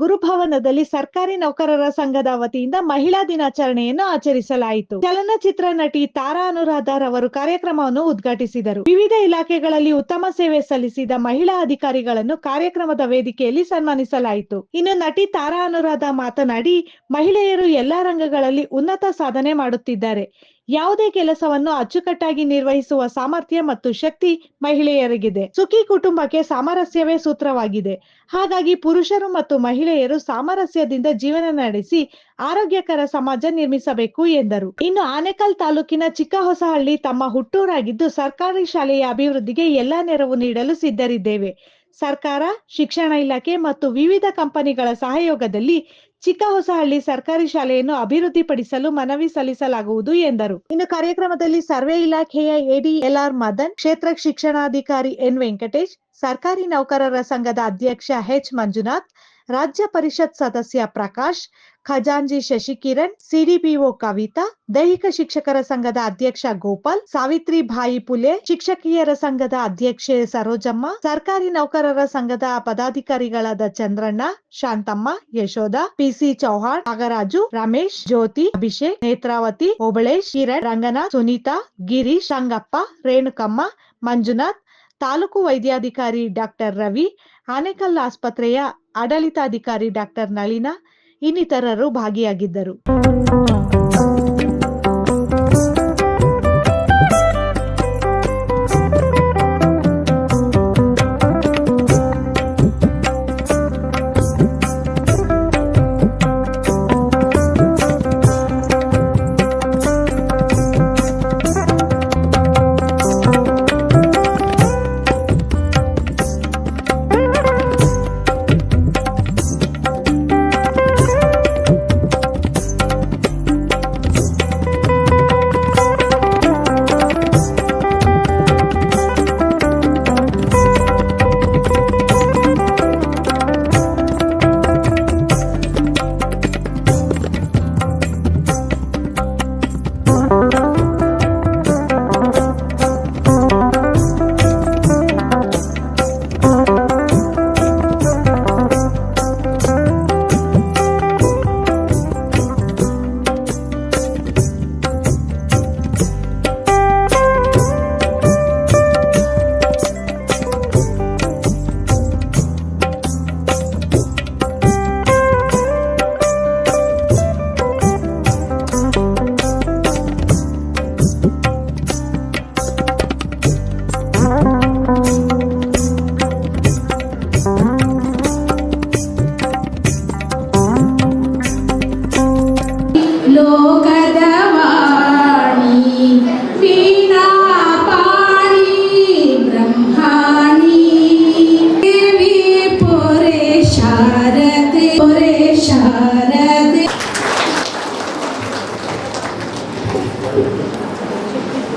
ಗುರುಭವನದಲ್ಲಿ ಸರ್ಕಾರಿ ನೌಕರರ ಸಂಘದ ವತಿಯಿಂದ ಮಹಿಳಾ ದಿನಾಚರಣೆಯನ್ನು ಆಚರಿಸಲಾಯಿತು. ಚಲನಚಿತ್ರ ನಟಿ ತಾರಾ ಅನುರಾಧ ರವರು ಕಾರ್ಯಕ್ರಮವನ್ನು ಉದ್ಘಾಟಿಸಿದರು. ವಿವಿಧ ಇಲಾಖೆಗಳಲ್ಲಿ ಉತ್ತಮ ಸೇವೆ ಸಲ್ಲಿಸಿದ ಮಹಿಳಾ ಅಧಿಕಾರಿಗಳನ್ನು ಕಾರ್ಯಕ್ರಮದ ವೇದಿಕೆಯಲ್ಲಿ ಸನ್ಮಾನಿಸಲಾಯಿತು. ಇನ್ನು ನಟಿ ತಾರಾ ಅನುರಾಧ ಮಾತನಾಡಿ, ಮಹಿಳೆಯರು ಎಲ್ಲಾ ರಂಗಗಳಲ್ಲಿ ಉನ್ನತ ಸಾಧನೆ ಮಾಡುತ್ತಿದ್ದಾರೆ. ಯಾವುದೇ ಕೆಲಸವನ್ನು ಅಚ್ಚುಕಟ್ಟಾಗಿ ನಿರ್ವಹಿಸುವ ಸಾಮರ್ಥ್ಯ ಮತ್ತು ಶಕ್ತಿ ಮಹಿಳೆಯರಿಗಿದೆ. ಸುಖಿ ಕುಟುಂಬಕ್ಕೆ ಸಾಮರಸ್ಯವೇ ಸೂತ್ರವಾಗಿದೆ. ಹಾಗಾಗಿ ಪುರುಷರು ಮತ್ತು ಮಹಿಳೆಯರು ಸಾಮರಸ್ಯದಿಂದ ಜೀವನ ನಡೆಸಿ ಆರೋಗ್ಯಕರ ಸಮಾಜ ನಿರ್ಮಿಸಬೇಕು ಎಂದರು. ಇನ್ನು ಆನೇಕಲ್ ತಾಲೂಕಿನ ಚಿಕ್ಕಹೊಸಹಳ್ಳಿ ತಮ್ಮ ಹುಟ್ಟೂರಾಗಿದ್ದು, ಸರ್ಕಾರಿ ಶಾಲೆಯ ಅಭಿವೃದ್ಧಿಗೆ ಎಲ್ಲಾ ನೆರವು ನೀಡಲು ಸಿದ್ಧರಿದ್ದೇವೆ. ಸರ್ಕಾರ, ಶಿಕ್ಷಣ ಇಲಾಖೆ ಮತ್ತು ವಿವಿಧ ಕಂಪನಿಗಳ ಸಹಯೋಗದಲ್ಲಿ ಚಿಕ್ಕಹೊಸಹಳ್ಳಿ ಸರ್ಕಾರಿ ಶಾಲೆಯನ್ನು ಅಭಿವೃದ್ಧಿಪಡಿಸಲು ಮನವಿ ಸಲ್ಲಿಸಲಾಗುವುದು ಎಂದರು. ಇನ್ನು ಕಾರ್ಯಕ್ರಮದಲ್ಲಿ ಸರ್ವೆ ಇಲಾಖೆಯ ಎಡಿ ಎಲ್ಆರ್ ಮದನ್, ಕ್ಷೇತ್ರ ಶಿಕ್ಷಣಾಧಿಕಾರಿ ಎನ್ ವೆಂಕಟೇಶ್, ಸರ್ಕಾರಿ ನೌಕರರ ಸಂಘದ ಅಧ್ಯಕ್ಷ ಎಚ್ ಮಂಜುನಾಥ್, ರಾಜ್ಯ ಪರಿಷತ್ ಸದಸ್ಯ ಪ್ರಕಾಶ್, ಖಜಾಂಜಿ ಶಶಿಕಿರಣ್, ಸಿಡಿಪಿಒ ಕವಿತಾ, ದೈಹಿಕ ಶಿಕ್ಷಕರ ಸಂಘದ ಅಧ್ಯಕ್ಷ ಗೋಪಾಲ್, ಸಾವಿತ್ರಿ ಬಾಯಿ ಪುಲೆ, ಶಿಕ್ಷಕಿಯರ ಸಂಘದ ಅಧ್ಯಕ್ಷೆ ಸರೋಜಮ್ಮ, ಸರ್ಕಾರಿ ನೌಕರರ ಸಂಘದ ಪದಾಧಿಕಾರಿಗಳಾದ ಚಂದ್ರಣ್ಣ, ಶಾಂತಮ್ಮ, ಯಶೋಧ, ಪಿಸಿ ಚೌಹಾಣ್, ನಾಗರಾಜು, ರಮೇಶ್, ಜ್ಯೋತಿ, ಅಭಿಷೇಕ್, ನೇತ್ರಾವತಿ, ಓಬಳೇಶ್, ಕಿರಣ್, ರಂಗನಾಥ್, ಸುನೀತಾ, ಗಿರೀಶ್, ಸಂಗಪ್ಪ, ರೇಣುಕಮ್ಮ, ಮಂಜುನಾಥ್, ತಾಲೂಕು ವೈದ್ಯಾಧಿಕಾರಿ ಡಾಕ್ಟರ್ ರವಿ, ಆನೇಕಲ್ ಆಸ್ಪತ್ರೆಯ ಆಡಳಿತಾಧಿಕಾರಿ ಡಾಕ್ಟರ್ ನಳಿನಾ ಇನ್ನಿತರರು ಭಾಗಿಯಾಗಿದ್ದರು.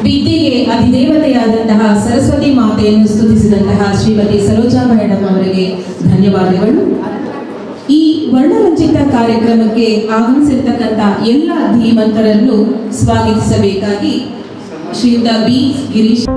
ವಿದ್ಯೆಗೆ ಅಧಿದೇವತೆಯಾದಂತಹ ಸರಸ್ವತಿ ಮಾತೆಯನ್ನು ಸ್ತುತಿಸಿದಂತಹ ಶ್ರೀಮತಿ ಸರೋಜಾ ಮೇಡಮ್ ಅವರಿಗೆ ಧನ್ಯವಾದಗಳು. ಈ ವರ್ಣರಂಜಿತ ಕಾರ್ಯಕ್ರಮಕ್ಕೆ ಆಗಮಿಸಿರ್ತಕ್ಕಂಥ ಎಲ್ಲ ಧೀಮಂತರನ್ನು ಸ್ವಾಗತಿಸಬೇಕಾಗಿ ಶ್ರೀಯುತ ಬಿ ಗಿರೀಶ್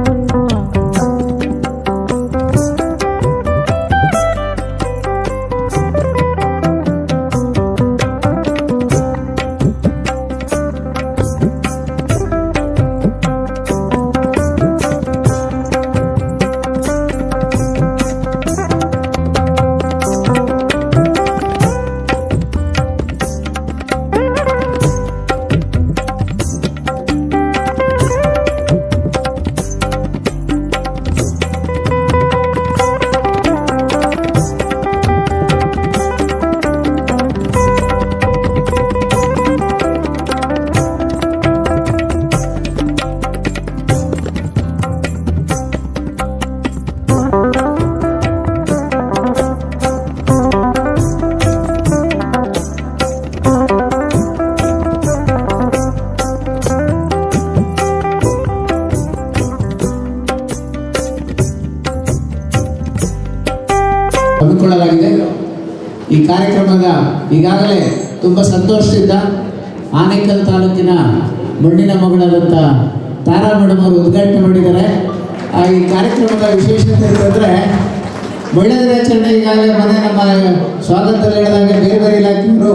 ಹಮ್ಮಿಕೊಳ್ಳಲಾಗಿದೆ. ಈ ಕಾರ್ಯಕ್ರಮದ ಈಗಾಗಲೇ ತುಂಬ ಸಂತೋಷದಿಂದ ಆನೇಕಲ್ ತಾಲೂಕಿನ ಮಣ್ಣಿನ ಮಗಳಾದಂಥ ತಾರಾ ಮೇಡಮ್ ಅವರು ಉದ್ಘಾಟನೆ ಮಾಡಿದ್ದಾರೆ. ಈ ಕಾರ್ಯಕ್ರಮದ ವಿಶೇಷತೆ ಅಂತಂದರೆ ಮಹಿಳಾ ದಿನಾಚರಣೆ ಈಗಾಗಲೇ ಮನೆ ನಮ್ಮ ಸ್ವಾಗತದಲ್ಲಿ ಹೇಳಿದಾಗ ಬೇರೆ ಬೇರೆ ಇಲಾಖೆಯವರು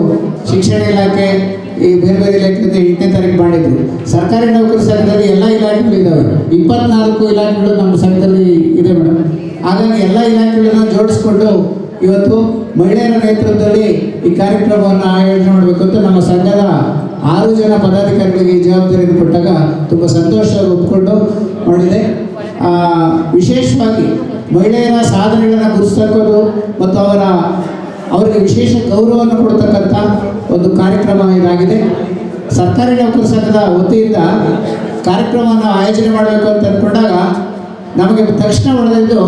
ಶಿಕ್ಷಣ ಇಲಾಖೆ ಈ ಬೇರೆ ಬೇರೆ ಇಲಾಖೆಯಿಂದ 8ನೇ ತಾರೀಕು ಮಾಡಿದ್ರು. ಸರ್ಕಾರಿ ನೌಕರ ಸಂಘದಲ್ಲಿ ಎಲ್ಲ ಇಲಾಖೆಗಳು ಇದ್ದಾವೆ, 24 ಇಲಾಖೆಗಳು ನಮ್ಮ ಸಂಘದಲ್ಲಿ ಇದೆ ಮೇಡಮ್. ಹಾಗಾಗಿ ಎಲ್ಲ ಇಲಾಖೆಗಳನ್ನ ಜೋಡಿಸ್ಕೊಂಡು ಇವತ್ತು ಮಹಿಳೆಯರ ನೇತೃತ್ವದಲ್ಲಿ ಈ ಕಾರ್ಯಕ್ರಮವನ್ನು ಆಯೋಜನೆ ಮಾಡಬೇಕು ಅಂತ ನಮ್ಮ ಸಂಘದ 6 ಜನ ಪದಾಧಿಕಾರಿಗಳಿಗೆ ಈ ಜವಾಬ್ದಾರಿಯನ್ನು ಕೊಟ್ಟಾಗ ತುಂಬ ಸಂತೋಷ ಒಪ್ಪಿಕೊಂಡು ಮಾಡಿದೆ. ವಿಶೇಷವಾಗಿ ಮಹಿಳೆಯರ ಸಾಧನೆಗಳನ್ನು ಗುರುತಿಸೋದು ಮತ್ತು ಅವರಿಗೆ ವಿಶೇಷ ಗೌರವವನ್ನು ಕೊಡ್ತಕ್ಕಂಥ ಒಂದು ಕಾರ್ಯಕ್ರಮ ಇದಾಗಿದೆ. ಸರ್ಕಾರಿ ನೌಕರ ಸಂಘದ ವತಿಯಿಂದ ಕಾರ್ಯಕ್ರಮವನ್ನು ಆಯೋಜನೆ ಮಾಡಬೇಕು ಅಂತ ಅಂದ್ಕೊಂಡಾಗ ನಮಗೆ ತಕ್ಷಣ ಹೊಡೆದಿದ್ದು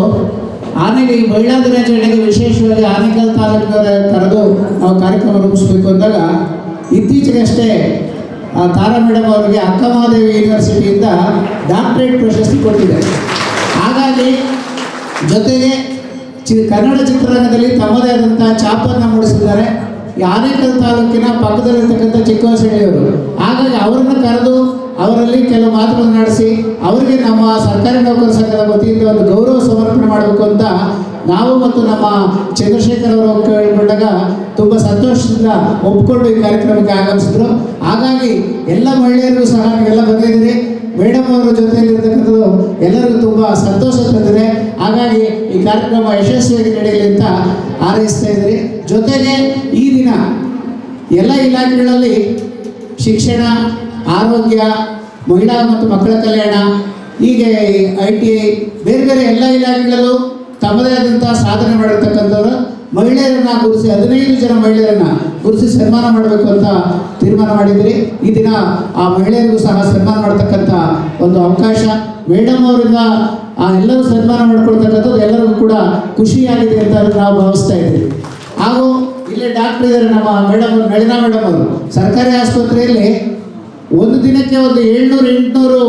ಆನೆಗೆ ಈ ಮಹಿಳಾ ದಿನಾಚರಣೆಗೆ ವಿಶೇಷವಾಗಿ ಆನೇಕಲ್ ತಾಲೂಕಿನ ಕರೆದು ನಾವು ಕಾರ್ಯಕ್ರಮ ರೂಪಿಸಬೇಕು ಅಂದಾಗ ಇತ್ತೀಚೆಗಷ್ಟೇ ತಾರಾ ಮೇಡಮ್ ಅವರಿಗೆ ಅಕ್ಕ ಮಹಾದೇವಿ ಯೂನಿವರ್ಸಿಟಿಯಿಂದ ಡಾಕ್ಟರೇಟ್ ಪ್ರಶಸ್ತಿ ಕೊಟ್ಟಿದೆ. ಹಾಗಾಗಿ ಜೊತೆಗೆ ಕನ್ನಡ ಚಿತ್ರರಂಗದಲ್ಲಿ ತಮ್ಮದೇ ಆದಂಥ ಛಾಪನ್ನು ಮೂಡಿಸಿದ್ದಾರೆ ಈ ಆನೇಕಲ್ ತಾಲೂಕಿನ ಪಕ್ಕದಲ್ಲಿರ್ತಕ್ಕಂಥ ಚಿಕ್ಕವಸಳ್ಳಿಯವರು. ಹಾಗಾಗಿ ಅವರನ್ನು ಕರೆದು ಅವರಲ್ಲಿ ಕೆಲವು ಮಾತುಗಳನ್ನು ನಡೆಸಿ ಅವರಿಗೆ ನಮ್ಮ ಸರ್ಕಾರಿ ನೌಕರ ಸಂಘದ ವತಿಯಿಂದ ಒಂದು ಗೌರವ ಸಮರ್ಪಣೆ ಮಾಡಬೇಕು ಅಂತ ನಾವು ಮತ್ತು ನಮ್ಮ ಚಂದ್ರಶೇಖರ್ ಅವರು ಕೇಳಿಕೊಂಡಾಗ ತುಂಬ ಸಂತೋಷದಿಂದ ಒಪ್ಪಿಕೊಂಡು ಈ ಕಾರ್ಯಕ್ರಮಕ್ಕೆ ಆಗಮಿಸಿದ್ರು. ಹಾಗಾಗಿ ಎಲ್ಲ ಮಹಿಳೆಯರಿಗೂ ಸಹ ನೀವೆಲ್ಲ ಬಂದಿದ್ದೀರಿ. ಮೇಡಮ್ ಅವರ ಜೊತೆಯಲ್ಲಿರ್ತಕ್ಕಂಥದ್ದು ಎಲ್ಲರಿಗೂ ತುಂಬ ಸಂತೋಷ ತಂದಿದೆ. ಹಾಗಾಗಿ ಈ ಕಾರ್ಯಕ್ರಮ ಯಶಸ್ವಿಯಾಗಿ ನಡೆಯಲಿ ಅಂತ ಹಾರೈಸ್ತಾ ಇದ್ದೀರಿ. ಜೊತೆಗೆ ಈ ದಿನ ಎಲ್ಲ ಇಲಾಖೆಗಳಲ್ಲಿ ಶಿಕ್ಷಣ, ಆರೋಗ್ಯ, ಮಹಿಳಾ ಮತ್ತು ಮಕ್ಕಳ ಕಲ್ಯಾಣ, ಹೀಗೆ ITI ಬೇರೆ ಬೇರೆ ಎಲ್ಲ ಇಲಾಖೆಗಳಲ್ಲೂ ತಮ್ಮದೇ ಆದಂಥ ಸಾಧನೆ ಮಾಡಿರ್ತಕ್ಕಂಥವ್ರು ಮಹಿಳೆಯರನ್ನು ಗುರುತಿಸಿ 15 ಜನ ಮಹಿಳೆಯರನ್ನು ಗುರುತಿಸಿ ಸನ್ಮಾನ ಮಾಡಬೇಕು ಅಂತ ತೀರ್ಮಾನ ಮಾಡಿದ್ರಿ. ಈ ದಿನ ಆ ಮಹಿಳೆಯರಿಗೂ ಸಹ ಸನ್ಮಾನ ಮಾಡ್ತಕ್ಕಂಥ ಒಂದು ಅವಕಾಶ ಮೇಡಮ್ ಅವರಿಂದ ಎಲ್ಲರೂ ಸನ್ಮಾನ ಮಾಡಿಕೊಡ್ತಕ್ಕಂಥದ್ದು ಎಲ್ಲರಿಗೂ ಕೂಡ ಖುಷಿಯಾಗಿದೆ ಅಂತ ನಾವು ಭಾವಿಸ್ತಾ ಇದ್ದೀವಿ. ಹಾಗೂ ಇಲ್ಲಿ ಡಾಕ್ಟರ್ ಇದ್ದಾರೆ ನಮ್ಮ ಮೇಡಮ್ ಅವರು, ನಳಿನಾ ಮೇಡಮ್ ಅವರು. ಸರ್ಕಾರಿ ಆಸ್ಪತ್ರೆಯಲ್ಲಿ ಒಂದು ದಿನಕ್ಕೆ ಒಂದು 700-800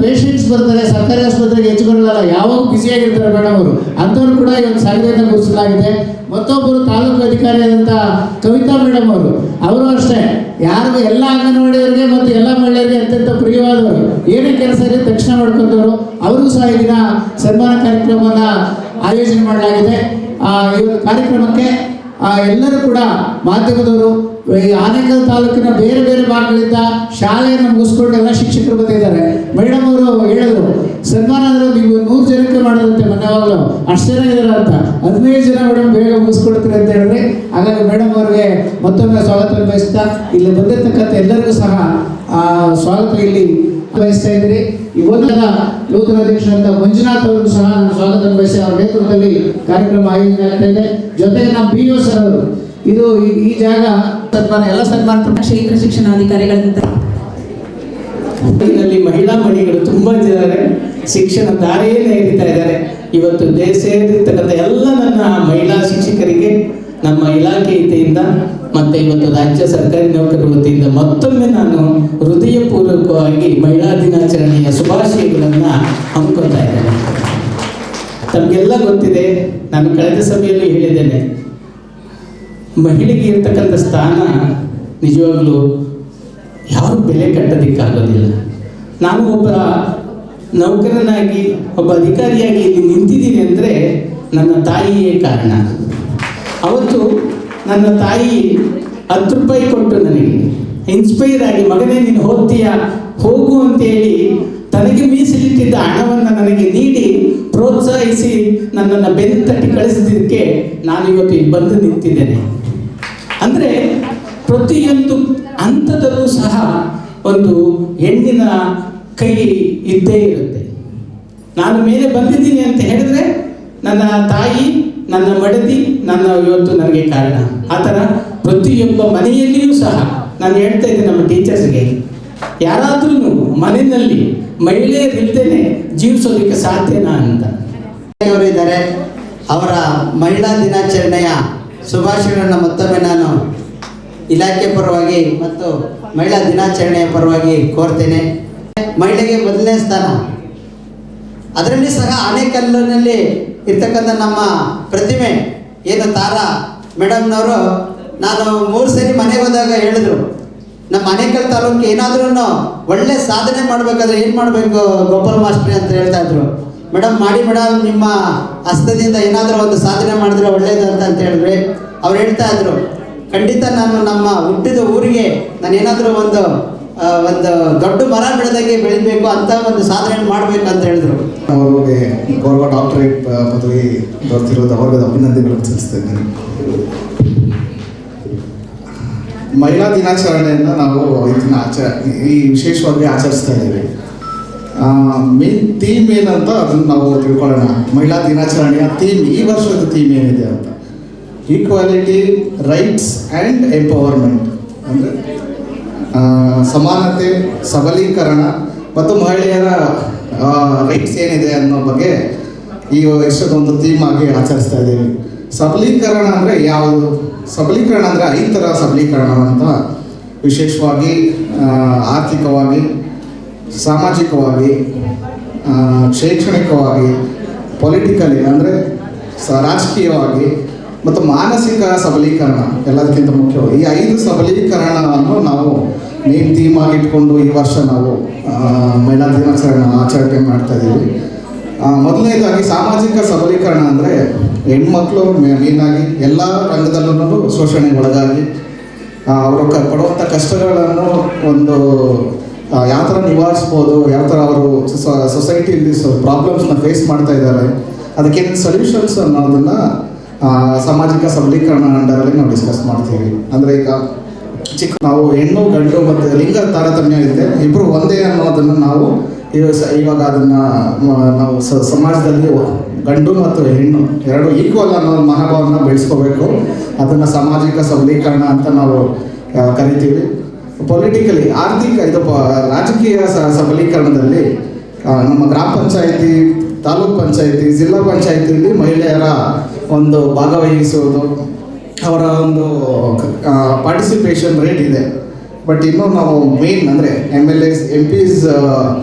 ಪೇಷಂಟ್ಸ್ ಬರ್ತಾರೆ. ಸರ್ಕಾರಿ ಆಸ್ಪತ್ರೆಗೆ ಹೆಚ್ಚು ಬರಲ್ಲ, ಯಾವಾಗ ಬ್ಯುಸಿಯಾಗಿರ್ತಾರೆ ಮೇಡಮ್ ಅವರು. ಅಂಥವ್ರು ಕೂಡ ಈ ಒಂದು ಸಂಘಟನೆ ಗುರುತಿಸಲಾಗಿದೆ. ಮತ್ತೊಬ್ಬರು ತಾಲೂಕು ಅಧಿಕಾರಿಯಾದಂಥ ಕವಿತಾ ಮೇಡಮ್ ಅವರು ಅಷ್ಟೇ ಯಾರಿಗೂ ಎಲ್ಲ ಅಂಗನವಾಡಿಯವರಿಗೆ ಮತ್ತು ಎಲ್ಲ ಮಹಿಳೆಯರಿಗೆ ಅತ್ಯಂತ ಪ್ರಿಯವಾದವರು, ಏನೇ ಕೆಲಸ ಇದೆ ತಕ್ಷಣ ಮಾಡ್ಕೊಂಡವರು. ಅವ್ರಿಗೂ ಸಹ ಈ ದಿನ ಸನ್ಮಾನ ಕಾರ್ಯಕ್ರಮವನ್ನು ಆಯೋಜನೆ ಮಾಡಲಾಗಿದೆ. ಈ ಒಂದು ಕಾರ್ಯಕ್ರಮಕ್ಕೆ ಎಲ್ಲರೂ ಕೂಡ ಮಾಧ್ಯಮದವರು, ಈ ಆನೇಕಲ್ ತಾಲೂಕಿನ ಬೇರೆ ಬೇರೆ ಭಾಗಗಳಿಂದ ಶಾಲೆಯನ್ನು ಮುಗಿಸ್ಕೊಂಡು ಎಲ್ಲ ಶಿಕ್ಷಕರು ಬಂದಿದ್ದಾರೆ. ಮೇಡಮ್ ಅವರು ಹೇಳಿದ್ರು ಸನ್ಮಾನ ಅಂದರೆ ನೀವು 100 ಜನಕ್ಕೆ ಮಾಡೋದಂತೆ, ಮೊನ್ನೆವಾಗಲೂ ಅಷ್ಟು ಜನ ಇದ್ದಾರೆ ಅಂತ. 15 ಜನ ಮೇಡಮ್ ಬೇಗ ಮುಗಿಸ್ಕೊಡ್ತೀರಿ ಅಂತ ಹೇಳಿದ್ರೆ. ಹಾಗಾಗಿ ಮೇಡಮ್ ಅವರಿಗೆ ಮತ್ತೊಮ್ಮೆ ಸ್ವಾಗತ ಬಯಸ್ತಾ ಇಲ್ಲಿ ಬಂದಿರತಕ್ಕಂಥ ಎಲ್ಲರಿಗೂ ಸಹ ಸ್ವಾಗತ ಇಲ್ಲಿ ಬಯಸ್ತಾ ಇದ್ದೀರಿ. ಈ ಒಂದರ ನೂತನ ಅಧ್ಯಕ್ಷರಾದ ಮಂಜುನಾಥ್ ಅವರು ಸಹ ನಾನು ಸ್ವಾಗತ ಬಯಸಿ ಅವರ ನೇತೃತ್ವದಲ್ಲಿ ಕಾರ್ಯಕ್ರಮ ಆಯೋಜನೆ ಆಗ್ತಾ ಇದೆ. ಜೊತೆಗೆ ನಮ್ಮ BO ಸರ್ ಅವರು ಇದು ಈ ಜಾಗ ಸನ್ಮಾನ ಎಲ್ಲ ಸನ್ಮಾನ ಕ್ಷೇತ್ರ ಶಿಕ್ಷಣಾಧಿಕಾರಿಗಳಿಂದ ಇದರಲ್ಲಿ ಮಹಿಳಾ ಮಣಿಗಳು ತುಂಬಾ ಇದ್ದಾರೆ, ಶಿಕ್ಷಣ ದಾರಿಯಲ್ಲೇ ಹಿಡಿತಾ ಇದ್ದಾರೆ. ಇವತ್ತು ಸೇರಿರ್ತಕ್ಕಂಥ ಎಲ್ಲ ನನ್ನ ಮಹಿಳಾ ಶಿಕ್ಷಕರಿಗೆ ನಮ್ಮ ಇಲಾಖೆ ವತಿಯಿಂದ ಮತ್ತೆ ಇವತ್ತು ರಾಜ್ಯ ಸರ್ಕಾರಿ ನೌಕರರ ವತಿಯಿಂದ ಮತ್ತೊಮ್ಮೆ ನಾನು ಹೃದಯಪೂರ್ವಕವಾಗಿ ಮಹಿಳಾ ದಿನಾಚರಣೆಯ ಶುಭಾಶಯಗಳನ್ನು ಹಮ್ಮಿಕೊಳ್ತಾ ಇದ್ದೇನೆ. ತಮಗೆಲ್ಲ ಗೊತ್ತಿದೆ, ನಾನು ಕಳೆದ ಸಭೆಯಲ್ಲಿ ಹೇಳಿದ್ದೇನೆ, ಮಹಿಳೆಗೆ ಇರ್ತಕ್ಕಂಥ ಸ್ಥಾನ ನಿಜವಾಗ್ಲೂ ಯಾರು ಬೆಲೆ ಕಟ್ಟೋದಕ್ಕಾಗೋದಿಲ್ಲ. ನಾನು ಒಬ್ಬ ನೌಕರನಾಗಿ ಒಬ್ಬ ಅಧಿಕಾರಿಯಾಗಿ ಇಲ್ಲಿ ನಿಂತಿದ್ದೀನಿ ಅಂದರೆ ನನ್ನ ತಾಯಿಯೇ ಕಾರಣ. ಅವತ್ತು ನನ್ನ ತಾಯಿ 10 ರೂಪಾಯಿ ಕೊಟ್ಟು ನನಗೆ ಇನ್ಸ್ಪೈರ್ ಆಗಿ, ಮಗನೇ ನೀನು ಹೋಗ್ತೀಯಾ ಹೋಗು ಅಂತೇಳಿ ತನಗೆ ಮೀಸಲಿಟ್ಟಿದ್ದ ಹಣವನ್ನು ನನಗೆ ನೀಡಿ ಪ್ರೋತ್ಸಾಹಿಸಿ ನನ್ನನ್ನು ಬೆನ್ನು ತಟ್ಟಿ ಕಳಿಸಿದ್ದಕ್ಕೆ ನಾನು ಇವತ್ತು ಇಲ್ಲಿ ಬಂದು ನಿಂತಿದ್ದೇನೆ. ಅಂದರೆ ಪ್ರತಿಯೊಂದು ಹಂತದಲ್ಲೂ ಸಹ ಒಂದು ಹೆಣ್ಣಿನ ಕೈ ಇದ್ದೇ ಇರುತ್ತೆ. ನಾನು ಮೇಲೆ ಬಂದಿದ್ದೀನಿ ಅಂತ ಹೇಳಿದ್ರೆ ನನ್ನ ತಾಯಿ, ನನ್ನ ಮಡದಿ, ನನ್ನ ಇವತ್ತು ನನಗೆ ಕಾರಣ. ಆ ಥರ ಪ್ರತಿಯೊಬ್ಬ ಮನೆಯಲ್ಲಿಯೂ ಸಹ ನಾನು ಹೇಳ್ತಾ ಇದ್ದೆ ನಮ್ಮ ಟೀಚರ್ಸ್ಗೆ, ಯಾರಾದ್ರೂ ಮನೆಯಲ್ಲಿ ಮಹಿಳೆಯರಿಲ್ದೇನೆ ಜೀವಿಸೋದಕ್ಕೆ ಸಾಧ್ಯನಾ ಅಂತ. ಅವರಿದ್ದಾರೆ, ಅವರ ಮಹಿಳಾ ದಿನಾಚರಣೆಯ ಶುಭಾಶಯಗಳನ್ನು ಮತ್ತೊಮ್ಮೆ ನಾನು ಇಲಾಖೆ ಪರವಾಗಿ ಮತ್ತು ಮಹಿಳಾ ದಿನಾಚರಣೆಯ ಪರವಾಗಿ ಕೋರ್ತೇನೆ. ಮಹಿಳೆಗೆ ಮೊದಲನೇ ಸ್ಥಾನ, ಅದರಲ್ಲಿ ಸಹ ಆನೇಕಲ್ಲಿನಲ್ಲಿ ಇರ್ತಕ್ಕಂಥ ನಮ್ಮ ಪ್ರತಿಮೆ ಏನು ತಾರಾ ಮೇಡಮ್ನವರು, ನಾನು 3 ಸರಿ ಮನೆಗೆ ಹೋದಾಗ ಹೇಳಿದ್ರು, ನಮ್ಮ ಆನೇಕಲ್ ತಾಲೂಕು ಏನಾದ್ರೂ ಒಳ್ಳೆ ಸಾಧನೆ ಮಾಡಬೇಕಾದ್ರೆ ಏನು ಮಾಡಬೇಕು ಗೋಪಾಲ್ ಮಾಸ್ಟ್ರಿ ಅಂತ ಹೇಳ್ತಾ ಇದ್ರು. ಮೇಡಮ್ ಮಾಡಿ ಮೇಡಮ್, ನಿಮ್ಮ ಹಸ್ತದಿಂದ ಏನಾದರೂ ಒಂದು ಸಾಧನೆ ಮಾಡಿದ್ರೆ ಒಳ್ಳೇದು ಅಂತ ಹೇಳಿದ್ರೆ ಅವ್ರು ಹೇಳ್ತಾ ಇದ್ರು, ಖಂಡಿತ ನಾನು ನಮ್ಮ ಹುಟ್ಟಿದ ಊರಿಗೆ ನಾನು ಏನಾದರೂ ಒಂದು ದೊಡ್ಡ ಮರ ಬೆಳೆದಾಗೆ ಬೆಳಿಬೇಕು ಅಂತ ಒಂದು ಸಾಧನೆ ಮಾಡಬೇಕು ಅಂತ ಹೇಳಿದ್ರು. ಅವ್ರಿಗೆ ಗೌರವ ಡಾಕ್ಟರೇಟ್ ಪದವಿ ದೊರೆತಿರೋದು ಅವ್ರಿಗೆ ಅಭಿನಂದನೆಗಳನ್ನು ಸಲ್ಲಿಸ್ತೇನೆ. ಮಹಿಳಾ ದಿನಾಚರಣೆಯನ್ನು ನಾವು ಈ ವಿಶೇಷವಾಗಿ ಆಚರಿಸ್ತಾ ಇದ್ದೀವಿ. ಮೇನ್ ಥೀಮ್ ಏನಂತ ಅದನ್ನು ನಾವು ತಿಳ್ಕೊಳ್ಳೋಣ. ಮಹಿಳಾ ದಿನಾಚರಣೆಯ ಥೀಮ್, ಈ ವರ್ಷದ ಥೀಮ್ ಏನಿದೆ ಅಂತ, ಈಕ್ವಾಲಿಟಿ, ರೈಟ್ಸ್ ಆ್ಯಂಡ್ ಎಂಪವರ್ಮೆಂಟ್, ಅಂದರೆ ಸಮಾನತೆ, ಸಬಲೀಕರಣ ಮತ್ತು ಮಹಿಳೆಯರ ರೈಟ್ಸ್ ಏನಿದೆ ಅನ್ನೋ ಬಗ್ಗೆ ಈ ವರ್ಷದೊಂದು ಥೀಮ್ ಆಗಿ ಆಚರಿಸ್ತಾ ಇದ್ದೀವಿ. ಸಬಲೀಕರಣ ಅಂದರೆ ಯಾವುದು? ಸಬಲೀಕರಣ ಅಂದರೆ 5 ಥರ ಸಬಲೀಕರಣ ಅಂತ, ವಿಶೇಷವಾಗಿ ಆರ್ಥಿಕವಾಗಿ, ಸಾಮಾಜಿಕವಾಗಿ, ಶೈಕ್ಷಣಿಕವಾಗಿ, ಪೊಲಿಟಿಕಲಿ ಅಂದರೆ ರಾಜಕೀಯವಾಗಿ ಮತ್ತು ಮಾನಸಿಕ ಸಬಲೀಕರಣ ಎಲ್ಲದಕ್ಕಿಂತ ಮುಖ್ಯವಾಗಿ. ಈ 5 ಸಬಲೀಕರಣವನ್ನು ನಾವು ಮೇನ್ ಥೀಮ್ ಆಗಿ ಇಟ್ಕೊಂಡು ಈ ವರ್ಷ ನಾವು ಮಹಿಳಾ ದಿನಾಚರಣೆ ಆಚರಣೆ ಮಾಡ್ತಾ ಇದ್ದೀವಿ. ಮೊದಲನೇದಾಗಿ ಸಾಮಾಜಿಕ ಸಬಲೀಕರಣ ಅಂದರೆ ಹೆಣ್ಮಕ್ಳು ಮೇನಾಗಿ ಎಲ್ಲ ರಂಗದಲ್ಲೂ ಶೋಷಣೆಗೆ ಒಳಗಾಗಿ ಅವರು ಪಡುವಂಥ ಕಷ್ಟಗಳನ್ನು ಒಂದು ಯಾವ ಥರ ನಿವಾರಿಸ್ಬೋದು, ಯಾವ ಥರ ಅವರು ಸೊಸೈಟಿಯಲ್ಲಿ ಪ್ರಾಬ್ಲಮ್ಸ್ನ ಫೇಸ್ ಮಾಡ್ತಾ ಇದ್ದಾರೆ, ಅದಕ್ಕೇನು ಸೊಲ್ಯೂಷನ್ಸ್ ಅನ್ನೋದನ್ನು ಸಾಮಾಜಿಕ ಸಬಲೀಕರಣ ಅಂಡರಲ್ಲಿ ನಾವು ಡಿಸ್ಕಸ್ ಮಾಡ್ತೀವಿ. ಅಂದರೆ ಈಗ ನಾವು ಹೆಣ್ಣು ಗಂಡು ಮತ್ತು ಲಿಂಗ ತಾರತಮ್ಯ ಇದೆ, ಇಬ್ಬರು ಒಂದೇ ಅನ್ನೋದನ್ನು ನಾವು ಇವಾಗ ಅದನ್ನು ನಾವು ಸಮಾಜದಲ್ಲಿ ಗಂಡು ಮತ್ತು ಹೆಣ್ಣು ಎರಡು ಈಕ್ವಲ್ ಅನ್ನೋ ಮನೋಭಾವನ ಬೆಳೆಸ್ಕೋಬೇಕು. ಅದನ್ನು ಸಾಮಾಜಿಕ ಸಬಲೀಕರಣ ಅಂತ ನಾವು ಕರಿತೀವಿ. ಪೊಲಿಟಿಕಲಿ ರಾಜಕೀಯ ಸಬಲೀಕರಣದಲ್ಲಿ ನಮ್ಮ ಗ್ರಾಮ ಪಂಚಾಯಿತಿ, ತಾಲೂಕ್ ಪಂಚಾಯಿತಿ, ಜಿಲ್ಲಾ ಪಂಚಾಯಿತಿಯಲ್ಲಿ ಮಹಿಳೆಯರ ಒಂದು ಭಾಗವಹಿಸುವುದು, ಅವರ ಒಂದು ಪಾರ್ಟಿಸಿಪೇಷನ್ ರೇಟ್ ಇದೆ. ಬಟ್ ಇನ್ನೂ ನಾವು ಮೇನ್ ಅಂದರೆ MLAs, MPs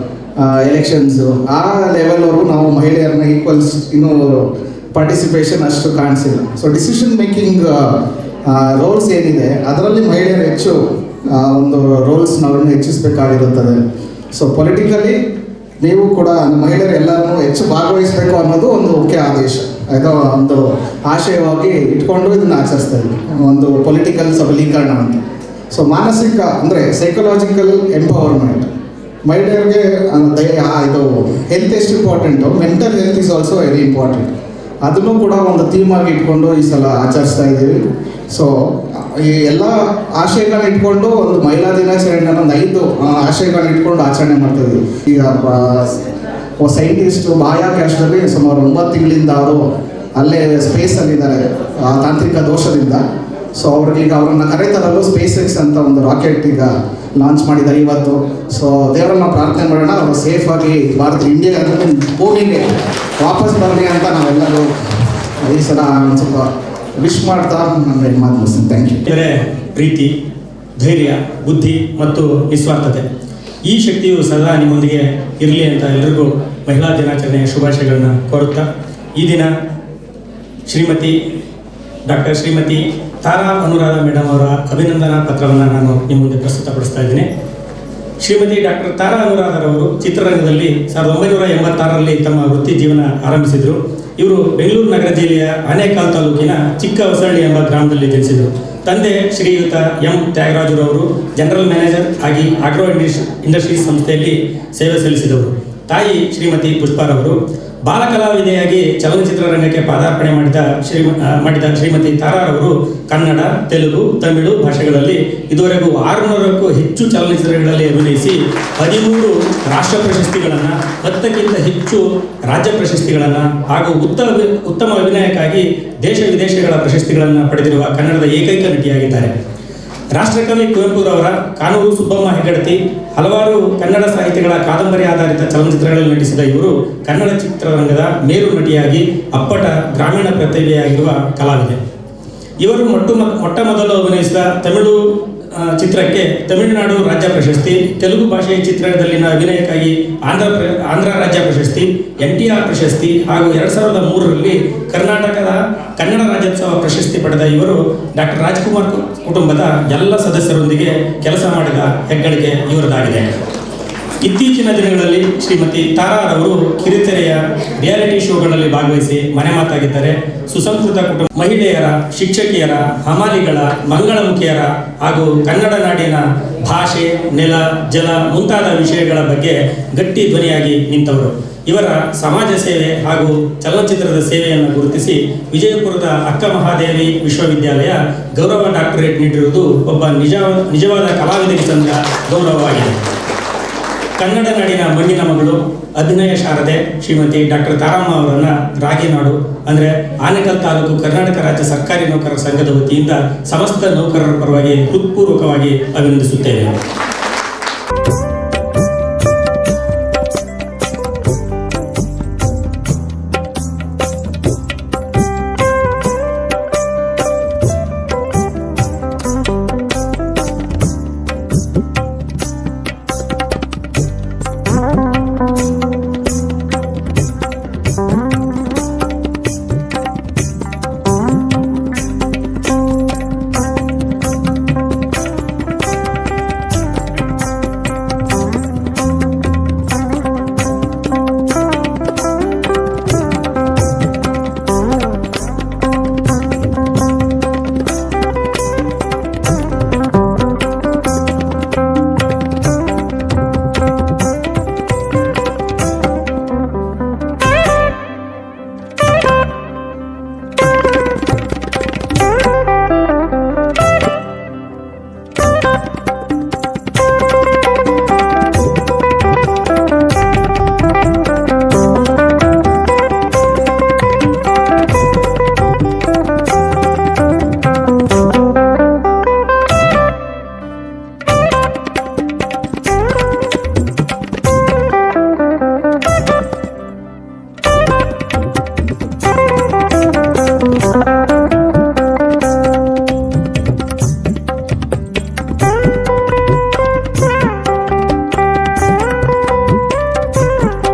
ಎಲೆಕ್ಷನ್ಸು ಆ ಲೆವೆಲ್ವರೆಗೂ ನಾವು ಮಹಿಳೆಯರನ್ನ ಈಕ್ವಲ್ಸ್ ಇನ್ನೂ ಪಾರ್ಟಿಸಿಪೇಷನ್ ಅಷ್ಟು ಕಾಣಿಸಿಲ್ಲ. ಸೊ ಡಿಸಿಷನ್ ಮೇಕಿಂಗ್ ರೋಲ್ಸ್ ಏನಿದೆ ಅದರಲ್ಲಿ ಮಹಿಳೆಯರು ಹೆಚ್ಚು ಒಂದು ರೋಲ್ಸ್ನವ್ರನ್ನ ಹೆಚ್ಚಿಸಬೇಕಾಗಿರುತ್ತದೆ. ಸೊ ಪೊಲಿಟಿಕಲಿ ನೀವು ಕೂಡ ಮಹಿಳೆಯರು ಎಲ್ಲರನ್ನೂ ಹೆಚ್ಚು ಭಾಗವಹಿಸಬೇಕು ಅನ್ನೋದು ಒಂದು ಮುಖ್ಯ ಆದೇಶ, ಅಥವಾ ಒಂದು ಆಶಯವಾಗಿ ಇಟ್ಕೊಂಡು ಇದನ್ನು ಆಚರಿಸ್ತಾ ಇದ್ವಿ, ಒಂದು ಪೊಲಿಟಿಕಲ್ ಸಬಲೀಕರಣ ಅಂತ. ಸೊ ಮಾನಸಿಕ ಅಂದರೆ ಸೈಕಲಾಜಿಕಲ್ ಎಂಪವರ್ಮೆಂಟ್, ಮಹಿಳೆಯರಿಗೆ ಇದು ಹೆಲ್ತ್ ಎಷ್ಟು important, mental health is also very important. ಅದನ್ನು ಕೂಡ ಒಂದು ಥೀಮ್ ಆಗಿ ಇಟ್ಕೊಂಡು ಈ ಸಲ ಆಚರಿಸ್ತಾ ಇದ್ದೀವಿ. ಸೊ ಈ ಎಲ್ಲ ಆಶಯಗಳನ್ನ ಇಟ್ಕೊಂಡು ಒಂದು ಮಹಿಳಾ ದಿನಾಚರಣೆ ಒಂದು 5 ಆಶಯಗಳನ್ನ ಇಟ್ಕೊಂಡು ಆಚರಣೆ ಮಾಡ್ತಾಯಿದ್ವಿ. ಈಗ ಸೈಂಟಿಸ್ಟು ಬಾಹ್ಯಾಕಾಶದಲ್ಲಿ ಸುಮಾರು 9 ತಿಂಗಳಿಂದ ಅವರು ಅಲ್ಲೇ ಸ್ಪೇಸಲ್ಲಿದ್ದಾರೆ ತಾಂತ್ರಿಕ ದೋಷದಿಂದ. ಸೊ ಅವ್ರಿಗೆ ಅವ್ರನ್ನ ಕರೆತರಲು ಸ್ಪೇಸ್ ಎಕ್ಸ್ ಅಂತ ಒಂದು ರಾಕೆಟ್ ಈಗ ಲಾಂಚ್ ಮಾಡಿದ್ದಾರೆ ಇವತ್ತು. ಸೊ ದೇವರನ್ನ ಪ್ರಾರ್ಥನೆ ಮಾಡೋಣ, ಅವರು ಸೇಫಾಗಿ ಇಂಡಿಯಾ ಭೂಮಿಗೆ ವಾಪಸ್ ಬರಲಿ ಅಂತ ನಾವೆಲ್ಲರೂ ಈ ಸಲ ಒಂದು ಸ್ವಲ್ಪ ವಿಶ್ ಮಾಡ್ತಾ ನಾನು ಮಾತು ಮುಗಿಸ್ತೀನಿ. Thank you. ಇವರೇ ಪ್ರೀತಿ, ಧೈರ್ಯ, ಬುದ್ಧಿ ಮತ್ತು ನಿಸ್ವಾರ್ಥತೆ, ಈ ಶಕ್ತಿಯು ಸದಾ ನಿಮ್ಮೊಂದಿಗೆ ಇರಲಿ ಅಂತ ಎಲ್ಲರಿಗೂ ಮಹಿಳಾ ದಿನಾಚರಣೆಯ ಶುಭಾಶಯಗಳನ್ನು ಕೋರುತ್ತಾ, ಈ ದಿನ ಶ್ರೀಮತಿ ತಾರಾ ಅನುರಾಧ ಮೇಡಮ್ ಅವರ ಅಭಿನಂದನಾ ಪತ್ರವನ್ನು ನಾನು ನಿಮ್ಮ ಮುಂದೆ ಪ್ರಸ್ತುತಪಡಿಸ್ತಾ ಇದ್ದೀನಿ. ಶ್ರೀಮತಿ ಡಾಕ್ಟರ್ ತಾರಾ ಅನುರಾಧರವರು ಚಿತ್ರರಂಗದಲ್ಲಿ 1986ರಲ್ಲಿ ತಮ್ಮ ವೃತ್ತಿ ಜೀವನ ಆರಂಭಿಸಿದರು. ಇವರು ಬೆಂಗಳೂರು ನಗರ ಜಿಲ್ಲೆಯ ಆನೇಕಲ್ ತಾಲೂಕಿನ ಚಿಕ್ಕ ಹೊಸಳ್ಳಿ ಎಂಬ ಗ್ರಾಮದಲ್ಲಿ ಜನಿಸಿದರು. ತಂದೆ ಶ್ರೀಯುತ ಎಂ ತ್ಯಾಗರಾಜುರವರು ಜನರಲ್ ಮ್ಯಾನೇಜರ್ ಆಗಿ ಆಗ್ರೋ ಇಂಡಸ್ಟ್ರೀಸ್ ಸಂಸ್ಥೆಯಲ್ಲಿ ಸೇವೆ ಸಲ್ಲಿಸಿದವರು. ತಾಯಿ ಶ್ರೀಮತಿ ಪುಷ್ಪಾರವರು ಬಾಲಕಲಾವಿದೆಯಾಗಿ ಚಲನಚಿತ್ರ ರಂಗಕ್ಕೆ ಪಾದಾರ್ಪಣೆ ಮಾಡಿದ ಶ್ರೀಮತಿ ತಾರಾರವರು ಕನ್ನಡ, ತೆಲುಗು, ತಮಿಳು ಭಾಷೆಗಳಲ್ಲಿ ಇದುವರೆಗೂ 600ಕ್ಕೂ ಹೆಚ್ಚು ಚಲನಚಿತ್ರಗಳಲ್ಲಿ ಅಭಿನಯಿಸಿ 13 ರಾಷ್ಟ್ರ ಪ್ರಶಸ್ತಿಗಳನ್ನು, 10ಕ್ಕಿಂತ ಹೆಚ್ಚು ರಾಜ್ಯ ಪ್ರಶಸ್ತಿಗಳನ್ನು ಹಾಗೂ ಉತ್ತಮ ಅಭಿನಯಕ್ಕಾಗಿ ದೇಶ ವಿದೇಶಗಳ ಪ್ರಶಸ್ತಿಗಳನ್ನು ಪಡೆದಿರುವ ಕನ್ನಡದ ಏಕೈಕ ನಟಿಯಾಗಿದ್ದಾರೆ. ರಾಷ್ಟ್ರಕವಿ ಕುವೆಂಪುರವರ ಕಾನೂರು ಸುಬ್ಬಮ್ಮ ಹೆಗ್ಗಡತಿ ಹಲವಾರು ಕನ್ನಡ ಸಾಹಿತ್ಯಗಳ ಕಾದಂಬರಿ ಆಧಾರಿತ ಚಲನಚಿತ್ರಗಳಲ್ಲಿ ನಟಿಸಿದ ಇವರು ಕನ್ನಡ ಚಿತ್ರರಂಗದ ಮೇರು ನಟಿಯಾಗಿ ಅಪ್ಪಟ ಗ್ರಾಮೀಣ ಪ್ರತಿಭೆಯಾಗಿರುವ ಕಲಾವಿದೆ. ಇವರು ಮೊಟ್ಟ ಮೊದಲು ಅಭಿನಯಿಸಿದ ತಮಿಳು ಚಿತ್ರಕ್ಕೆ ತಮಿಳುನಾಡು ರಾಜ್ಯ ಪ್ರಶಸ್ತಿ, ತೆಲುಗು ಭಾಷೆಯ ಚಿತ್ರದಲ್ಲಿನ ಅಭಿನಯಕ್ಕಾಗಿ ಆಂಧ್ರ ರಾಜ್ಯ ಪ್ರಶಸ್ತಿ, NTR ಪ್ರಶಸ್ತಿ ಹಾಗೂ 2003ರಲ್ಲಿ ಕರ್ನಾಟಕದ ಕನ್ನಡ ರಾಜ್ಯೋತ್ಸವ ಪ್ರಶಸ್ತಿ ಪಡೆದ ಇವರು ಡಾಕ್ಟರ್ ರಾಜ್ಕುಮಾರ್ ಕುಟುಂಬದ ಎಲ್ಲ ಸದಸ್ಯರೊಂದಿಗೆ ಕೆಲಸ ಮಾಡಿದ ಹೆಗ್ಗಳಿಕೆ ಇವರದಾಗಿದೆ. ಇತ್ತೀಚಿನ ದಿನಗಳಲ್ಲಿ ಶ್ರೀಮತಿ ತಾರಾರವರು ಕಿರುತೆರೆಯ ರಿಯಾಲಿಟಿ ಶೋಗಳಲ್ಲಿ ಭಾಗವಹಿಸಿ ಮನೆ ಮಾತಾಗಿದ್ದಾರೆ. ಸುಸಂಸ್ಕೃತ ಕುಟುಂಬ ಮಹಿಳೆಯರ, ಶಿಕ್ಷಕಿಯರ, ಹಮಾಲಿಗಳ, ಮಂಗಳಮುಖಿಯರ ಹಾಗೂ ಕನ್ನಡ ನಾಡಿನ ಭಾಷೆ, ನೆಲ, ಜಲ ಮುಂತಾದ ವಿಷಯಗಳ ಬಗ್ಗೆ ಗಟ್ಟಿ ಧ್ವನಿಯಾಗಿ ನಿಂತವರು. ಇವರ ಸಮಾಜ ಸೇವೆ ಹಾಗೂ ಚಲನಚಿತ್ರದ ಸೇವೆಯನ್ನು ಗುರುತಿಸಿ ವಿಜಯಪುರದ ಅಕ್ಕ ಮಹಾದೇವಿ ವಿಶ್ವವಿದ್ಯಾಲಯ ಗೌರವ ಡಾಕ್ಟರೇಟ್ ನೀಡಿರುವುದು ಒಬ್ಬ ನಿಜವಾದ ಕಲಾವಿದರಿಗೆ ಸಂದ ಗೌರವವಾಗಿದೆ. ಕನ್ನಡ ನಾಡಿನ ಮಣ್ಣಿನ ಮಗಳು, ಅಭಿನಯ ಶಾರದೆ ಶ್ರೀಮತಿ ಡಾಕ್ಟರ್ ತಾರಮ್ಮ ಅವರನ್ನು ರಾಗಿನಾಡು ಅಂದರೆ ಆನೇಕಲ್ ತಾಲೂಕು ಕರ್ನಾಟಕ ರಾಜ್ಯ ಸರ್ಕಾರಿ ನೌಕರರ ಸಂಘದ ವತಿಯಿಂದ ಸಮಸ್ತ ನೌಕರರ ಪರವಾಗಿ ಹೃತ್ಪೂರ್ವಕವಾಗಿ ಅಭಿನಂದಿಸುತ್ತೇವೆ.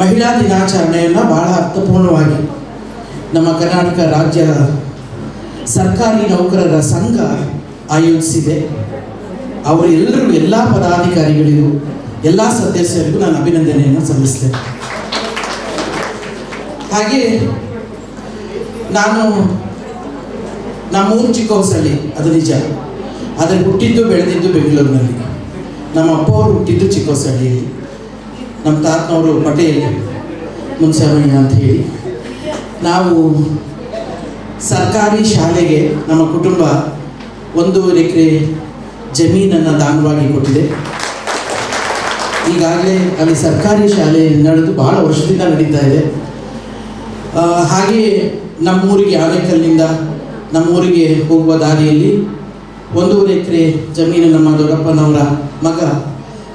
ಮಹಿಳಾ ದಿನಾಚರಣೆಯನ್ನು ಬಹಳ ಅರ್ಥಪೂರ್ಣವಾಗಿ ನಮ್ಮ ಕರ್ನಾಟಕ ರಾಜ್ಯ ಸರ್ಕಾರಿ ನೌಕರರ ಸಂಘ ಆಯೋಜಿಸಿದೆ. ಅವರೆಲ್ಲರೂ, ಎಲ್ಲ ಪದಾಧಿಕಾರಿಗಳಿಗೂ, ಎಲ್ಲ ಸದಸ್ಯರಿಗೂ ನಾನು ಅಭಿನಂದನೆಯನ್ನು ಸಲ್ಲಿಸ್ತೇನೆ. ಹಾಗೆ ನಮ್ಮೂರು ಚಿಕ್ಕಹೊಸಳ್ಳಿ, ಅದು ನಿಜ. ಆದರೆ ಹುಟ್ಟಿದ್ದು ಬೆಳೆದಿದ್ದು ಬೆಂಗಳೂರಿನಲ್ಲಿ. ನಮ್ಮ ಅಪ್ಪ ಅವರು ಹುಟ್ಟಿದ್ದು ಚಿಕ್ಕಹೊಸಳ್ಳಿಯಲ್ಲಿ. ನಮ್ಮ ತಾತನವರು ಪಟೇಲ್ ಮುನ್ಸಮಯ್ಯ ಅಂತ ಹೇಳಿ. ನಾವು ಸರ್ಕಾರಿ ಶಾಲೆಗೆ ನಮ್ಮ ಕುಟುಂಬ 1.5 ಎಕರೆ ಜಮೀನನ್ನು ದಾನವಾಗಿ ಕೊಟ್ಟಿದೆ. ಈಗಾಗಲೇ ಅಲ್ಲಿ ಸರ್ಕಾರಿ ಶಾಲೆ ನಡೆದು ಬಹಳ ವರ್ಷದಿಂದ ನಡೀತಾ ಇದೆ. ಹಾಗೆ ನಮ್ಮೂರಿಗೆ, ಆನೇಕಲ್ನಿಂದ ನಮ್ಮೂರಿಗೆ ಹೋಗುವ ದಾರಿಯಲ್ಲಿ 1.5 ಎಕರೆ ಜಮೀನು ನಮ್ಮ ದೊಡ್ಡಪ್ಪನವರ ಮಗ